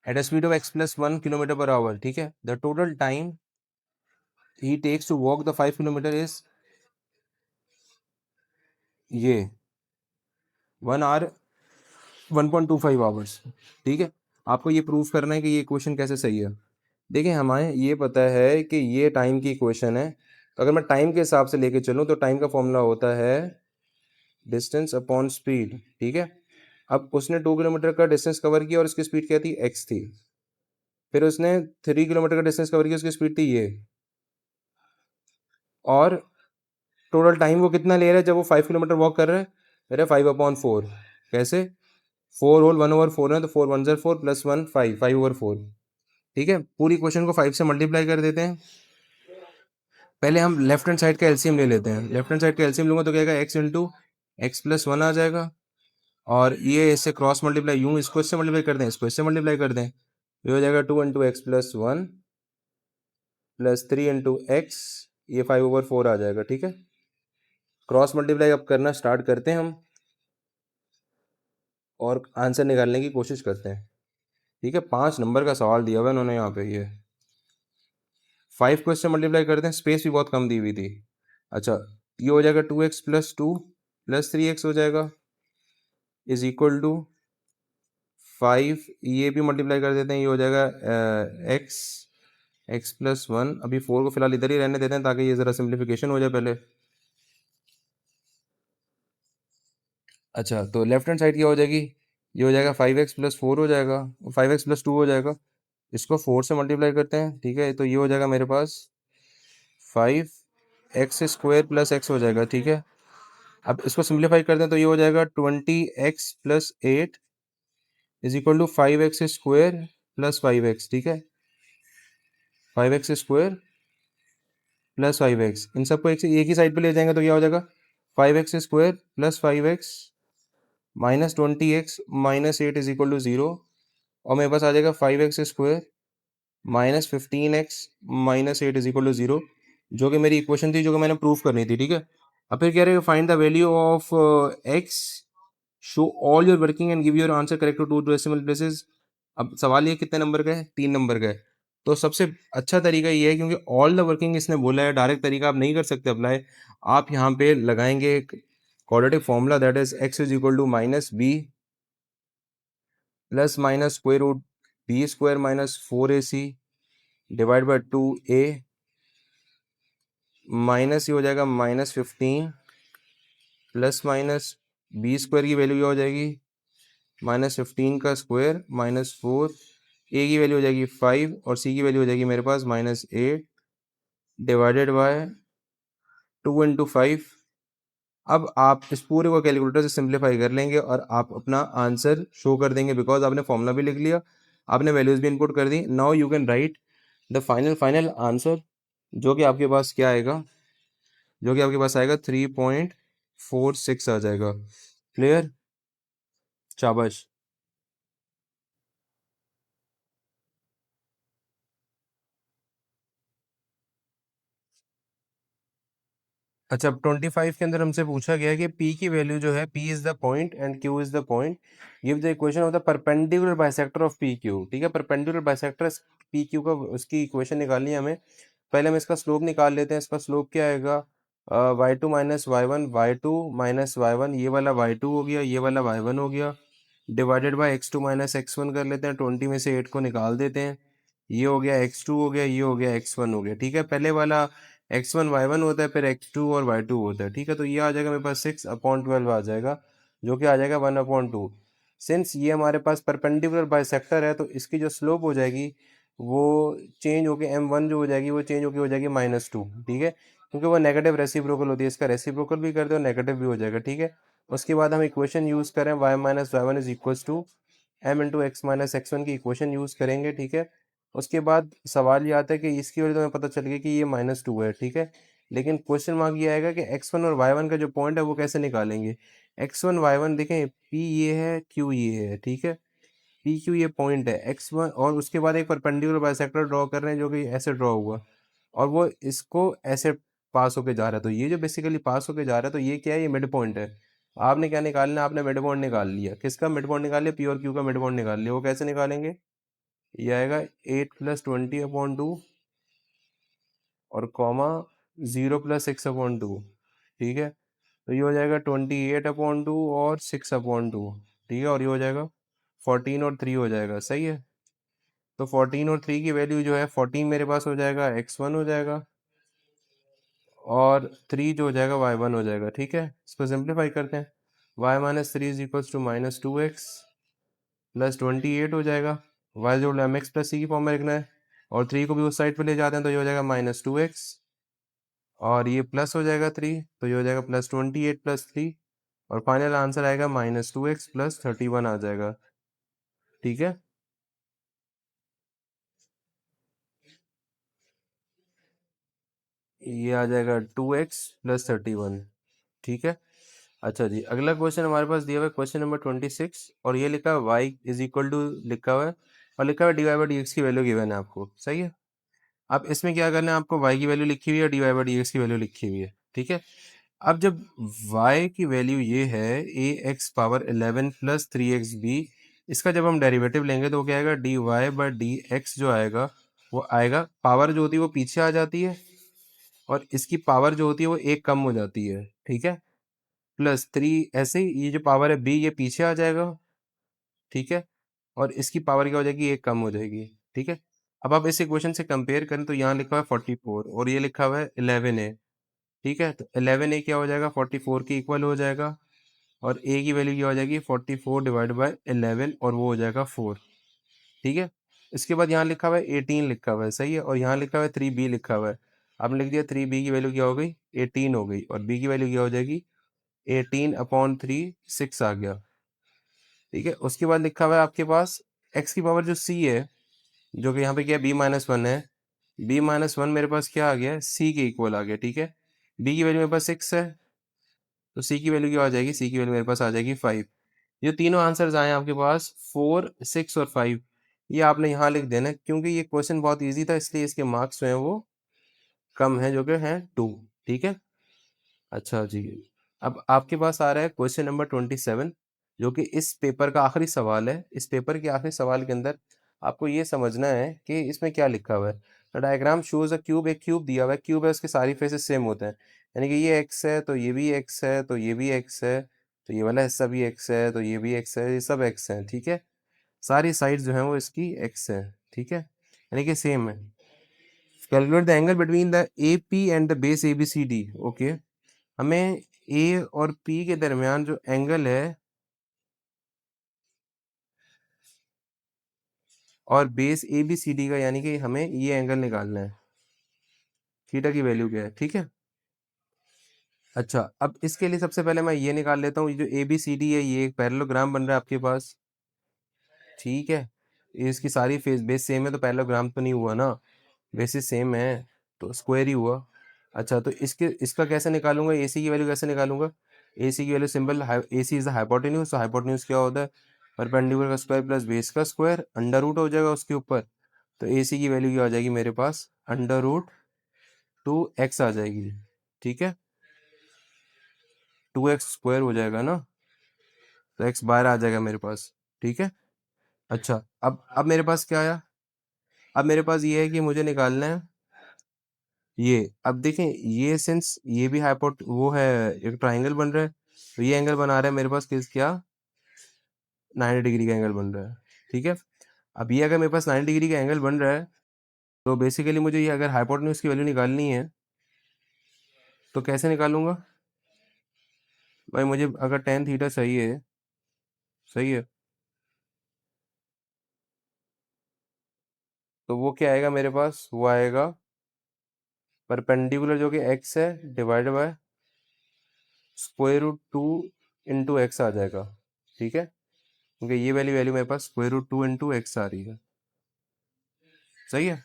x+1 kilometer per hour, ठीक है। The total time he takes to walk the 5 kilometer is ये 1 hour 1.25 hours, ठीक है। आपको ये proof करना है कि ये क्वेश्चन कैसे सही है। देखिए, हमें ये पता है कि ये टाइम की क्वेश्चन है, तो अगर मैं टाइम के हिसाब से लेके चलूँ तो टाइम का फॉर्मूला होता है डिस्टेंस अपॉन स्पीड, ठीक है। अब उसने 2 किलोमीटर का डिस्टेंस कवर किया और उसकी स्पीड क्या थी, एक्स थी। फिर उसने 3 किलोमीटर का डिस्टेंस कवर किया, उसकी स्पीड थी ये। और टोटल टाइम वो कितना ले रहा है जब वो 5 किलोमीटर वॉक कर रहा है, अरे 5/4, कैसे, 4 होल 1/4 है तो 4 1 4 प्लस 1 5/4, ठीक है। पूरी क्वेश्चन को 5 से मल्टीप्लाई कर देते हैं। पहले हम लेफ्ट हैंड साइड का एलसीएम ले लेते हैं, लेफ्ट हैंड साइड का एलसीएम लूंगा तो क्या आएगा, x × x+1 आ जाएगा, और ये इससे क्रॉस मल्टीप्लाई, यूं इसको इससे मल्टीप्लाई कर दें, इसको इससे मल्टीप्लाई कर दें, ये हो जाएगा 2 × x+1 प्लस 3 × x, ये 5/4 आ जाएगा। ठीक है, क्रॉस मल्टीप्लाई अब करना स्टार्ट करते हैं हम और आंसर निकालने की कोशिश करते हैं। ठीक है, 5 नंबर का सवाल दिया हुआ है उन्होंने यहाँ पे। ये 5 को इससे मल्टीप्लाई करते हैं, स्पेस भी बहुत कम दी हुई थी। अच्छा, ये हो जाएगा 2x+2 प्लस 3x हो जाएगा इज इक्वल टू 5। ये भी मल्टीप्लाई कर देते हैं, ये हो जाएगा x+1। अभी 4 को फिलहाल इधर ही रहने देते हैं ताकि ये ज़रा सिंप्लीफिकेशन हो जाए पहले। अच्छा, तो लेफ्ट हैंड साइड क्या हो जाएगी, ये हो जाएगा 5x+4 हो जाएगा, 5x+2 हो जाएगा। इसको 4 से मल्टीप्लाई करते हैं। ठीक है, तो ये हो जाएगा मेरे पास 5x² प्लस x हो जाएगा। ठीक है, अब इसको सिंप्लीफाई करते हैं तो ये हो जाएगा 20x+8 is equal to 5x² plus 5x। ठीक है, 5x² प्लस 5x, इन सबको एक ही साइड पे ले जाएंगे तो क्या हो जाएगा 5x² plus 5x minus 20x minus 8 is equal to 0। और मेरे पास आ जाएगा 5x² minus 15x minus 8 is equal to 0, जो कि मेरी इक्वेशन थी, जो कि मैंने प्रूव करनी थी। ठीक है, अब फिर कह रहे हैं find the value of x, show all your working and give your answer correct to 2 decimal places. अब सवाल ये कितने नंबर का है, 3 नंबर का है। तो सबसे अच्छा तरीका ये है, क्योंकि ऑल द वर्किंग इसने बोला है, डायरेक्ट तरीका आप नहीं कर सकते अप्लाई। आप यहाँ पे लगाएंगे एक quadratic formula, that is x is equal to minus b plus minus square root b² minus 4ac divide by 2a minus ये हो जाएगा -15 प्लस माइनस b² की वैल्यू क्या हो जाएगी -15 का स्क्वायर माइनस 4, a की वैल्यू हो जाएगी 5 और c की वैल्यू हो जाएगी मेरे पास -8 डिवाइडेड बाय 2 × 5। अब आप इस पूरे को कैलकुलेटर से सिंप्लीफाई कर लेंगे और आप अपना आंसर शो कर देंगे, बिकॉज आपने फॉर्मूला भी लिख लिया, आपने वैल्यूज भी इनपुट कर दी। Now you can write the final answer, जो कि आपके पास क्या आएगा, जो कि आपके पास आएगा 3.46 आ जाएगा। क्लियर, शाबाश। अच्छा, अब 25 के अंदर हमसे पूछा गया है कि P की वैल्यू जो है, P is the point and Q is the point, give the equation of the perpendicular bisector of PQ। ठीक है, परपेंडिकुलर बाइसेक्टर PQ का, उसकी इक्वेशन निकालनी है हमें। पहले हम इसका स्लोप निकाल लेते हैं। इसका स्लोप क्या आएगा, y2 minus y1, y2 minus y1, ये वाला y2 हो गया, ये वाला y1 हो गया, divided by x2 minus x1 कर लेते हैं। 20 में से 8 को निकाल देते हैं, ये हो गया x2 हो गया, ये हो गया x1 हो गया। ठीक है, पहले वाला x1 y1 होता है, फिर x2 और y2 होता है। ठीक है, तो ये आ जाएगा मेरे पास 6/12 आ जाएगा, जो कि आ जाएगा 1/2। सिंस ये हमारे पास परपेंडिकुलर बाइसेक्टर है, तो इसकी जो स्लोप हो जाएगी वो चेंज होके m1 जो हो जाएगी, वो चेंज होके हो जाएगी -2। ठीक है, क्योंकि वो नेगेटिव रेसिप्रोकल होती है, इसका रेसिप्रोकल भी कर दो और नेगेटिव भी हो जाएगा। ठीक है, उसके बाद हम इक्वेशन यूज करें y minus y1 is equals to m × x minus x1 की इक्वेशन यूज करेंगे। ठीक है, उसके बाद सवाल ये आता है कि इसकी वजह से हमें पता चल गया कि ये -2 है। ठीक है, लेकिन क्वेश्चन मार्क ये आएगा कि x1 और y1 का जो पॉइंट है वो कैसे निकालेंगे। x1 y1 देखें, p ये है, q ये है। ठीक है, पी क्यू ये पॉइंट है x1, और उसके बाद एक परपेंडिकुलर बाइसेक्टर ड्रॉ कर रहे हैं जो कि ऐसे ड्रॉ हुआ, और वो इसको ऐसे पास होके जा रहा है। तो ये जो बेसिकली पास होके जा रहा है, तो ये क्या है, ये मिड पॉइंट है। आपने क्या निकालना है, आपने मिड पॉइंट निकाल लिया। किसका मिड पॉइंट निकाल लिया, पी और क्यू का मिड पॉइंट निकाल लिया। वो कैसे निकालेंगे, ये आएगा 8 + 20/2 और कॉमा 0 + 6/2। ठीक है, तो ये हो जाएगा 28/2 और 6/2। ठीक है, और ये हो जाएगा 14 और 3 हो जाएगा। सही है, तो 14 और 3 की वैल्यू जो है, 14 मेरे पास हो जाएगा x1 हो जाएगा, और 3 जो हो जाएगा y1 हो जाएगा। ठीक है, इसको सिंप्लीफाई करते हैं। y minus 3 is equals to -2x plus 28 हो जाएगा। y जो एम एक्स प्लस सी की फॉर्म में लिखना है, और 3 को भी उस साइड पे ले जाते हैं, तो ये हो जाएगा -2x, और ये प्लस हो जाएगा 3, तो ये हो जाएगा +28 + 3, और फाइनल आंसर आएगा -2x + 31 आ जाएगा। ठीक है, ये आ जाएगा 2x + 31। ठीक है, अच्छा जी, अगला क्वेश्चन हमारे पास दिया हुआ है, क्वेश्चन नंबर 26, और ये लिखा है y इज इक्वल टू लिखा हुआ है, और लिखा हुआ है dy/dx की वैल्यू गिवन है आपको। सही है, अब इसमें क्या करना है, आपको y की वैल्यू लिखी हुई है, dy बाई dx की वैल्यू लिखी हुई है, ठीक है। अब जब y की वैल्यू ये है ए एक्स पावर 11 प्लस 3xb, इसका जब हम डेरिवेटिव लेंगे तो वो क्या आएगा, dy बाई dx जो आएगा वो आएगा, पावर जो होती है वो पीछे आ जाती है और इसकी पावर जो होती है वो एक कम हो जाती है, ठीक है, प्लस 3, ऐसे ही ये जो पावर है b ये पीछे आ जाएगा, ठीक है, और इसकी पावर क्या हो जाएगी, एक कम हो जाएगी, ठीक है। अब आप इस इक्वेशन से कंपेयर करें तो यहाँ लिखा हुआ है 44 और ये लिखा हुआ है 11a, ठीक है, तो 11a क्या हो जाएगा, 44 के इक्वल हो जाएगा और a की वैल्यू क्या हो जाएगी, 44 डिवाइड बाई 11 और वो हो जाएगा 4, ठीक है। इसके बाद यहाँ लिखा हुआ है 18 लिखा हुआ है, सही है, और यहाँ लिखा हुआ है 3b लिखा हुआ है। आपने लिख दिया 3b की वैल्यू क्या हो गई, 18 हो गई, और b की वैल्यू क्या हो जाएगी, 18/3 6 आ गया, ठीक है। उसके बाद लिखा हुआ है आपके पास x की पावर जो c है, जो कि यहाँ पे क्या है, b-1 है, b-1 मेरे पास क्या आ गया है, c के इक्वल आ गया, ठीक है। b की वैल्यू मेरे पास 6 है, तो c की वैल्यू क्या आ जाएगी, c की वैल्यू मेरे पास आ जाएगी 5। ये तीनों आंसर्स आए आपके पास 4, 6 और 5। ये आपने यहाँ लिख देना है, क्योंकि ये क्वेश्चन बहुत इजी था इसलिए इसके मार्क्स जो हैं वो कम है, जो कि हैं 2, ठीक है। अच्छा जी, अब आपके पास आ रहा है क्वेश्चन नंबर 27, जो कि इस पेपर का आखिरी सवाल है। इस पेपर के आखिरी सवाल के अंदर आपको ये समझना है कि इसमें क्या लिखा हुआ है। डायग्राम शोज अ क्यूब, एक क्यूब दिया हुआ है, क्यूब है उसके सारी फेसेस सेम होते हैं, यानी कि ये एक्स है तो ये भी एक्स है, तो ये भी एक्स है, तो ये वाला हिस्सा भी एक्स है, तो ये भी एक्स है, ये सब एक्स है, ठीक है। सारी साइड जो है वो इसकी एक्स है, ठीक है, यानी कि सेम है। Calculate the angle between the A P and the base A B C D. Okay, हमें ए और पी के दरमियान जो एंगल है और base A B C D का, यानी कि हमें ये एंगल निकालना है, थीटा की वैल्यू क्या है, ठीक है। अच्छा, अब इसके लिए सबसे पहले मैं ये निकाल लेता हूँ, ये जो ए बी सी डी है ये एक पैरेललोग्राम बन रहा है आपके पास, ठीक है। ये इसकी सारी फेस बेस सेम है तो पैरेललोग्राम तो नहीं हुआ ना, बेसिस सेम है तो स्क्वायर ही हुआ। अच्छा, तो इसका कैसे निकालूंगा, ए सी की वैल्यू कैसे निकालूंगा, ए सी की value simple, A C is the hypotenuse, तो हाइपोटेन्यूज क्या होता है, परपेंडिकुलर का स्क्वायर प्लस बेस का स्क्वायर, अंडर रूट हो जाएगा उसके ऊपर, तो ए सी की वैल्यू क्या आ जाएगी मेरे पास, अंडर रूट 2x आ जाएगी, ठीक है, 2x स्क्वायर हो जाएगा ना, तो x बाहर आ जाएगा मेरे पास, ठीक है। अच्छा, अब मेरे पास क्या आया, अब मेरे पास ये है कि मुझे निकालना है ये। अब देखें, ये सिंस ये भी हाइपोट वो है, एक ट्राइंगल बन रहा है, तो ये एंगल बना रहा है मेरे पास किस क्या, 90 डिग्री का एंगल बन रहा है, ठीक है। अब ये अगर मेरे पास 90 डिग्री का एंगल बन रहा है तो बेसिकली मुझे ये अगर हाइपोटेन्यूज की वैल्यू निकालनी है तो कैसे निकालूंगा भाई, मुझे अगर टेन थीटा सही है, सही है, तो वो क्या आएगा मेरे पास, वो आएगा परपेंडिकुलर जो कि x है divide by square root 2 into x आ जाएगा, ठीक है, क्योंकि ये वाली वैल्यू मेरे पास स्क्वायर रूट 2 इंटू एक्स आ रही है, सही है।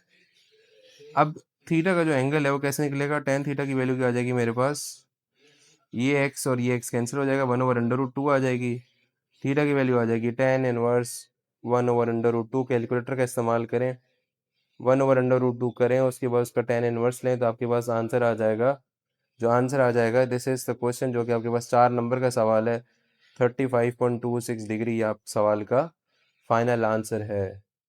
अब थीटा का जो एंगल है वो कैसे निकलेगा, टेन थीटा की वैल्यू क्या आ जाएगी मेरे पास, ये एक्स और ये एक्स कैंसिल हो जाएगा, 1/√2 आ जाएगी, थीटा की वैल्यू आ जाएगी tan−1 1/√2। कैलकुलेटर का इस्तेमाल करें, 1/√2 करें, उसके बाद उसका tan−1 लें तो आपके पास आंसर आ जाएगा, जो आंसर आ जाएगा, दिस इज द क्वेश्चन, जो कि आपके पास 4 नंबर का सवाल है, 35.26 डिग्री आप सवाल का फाइनल आंसर है।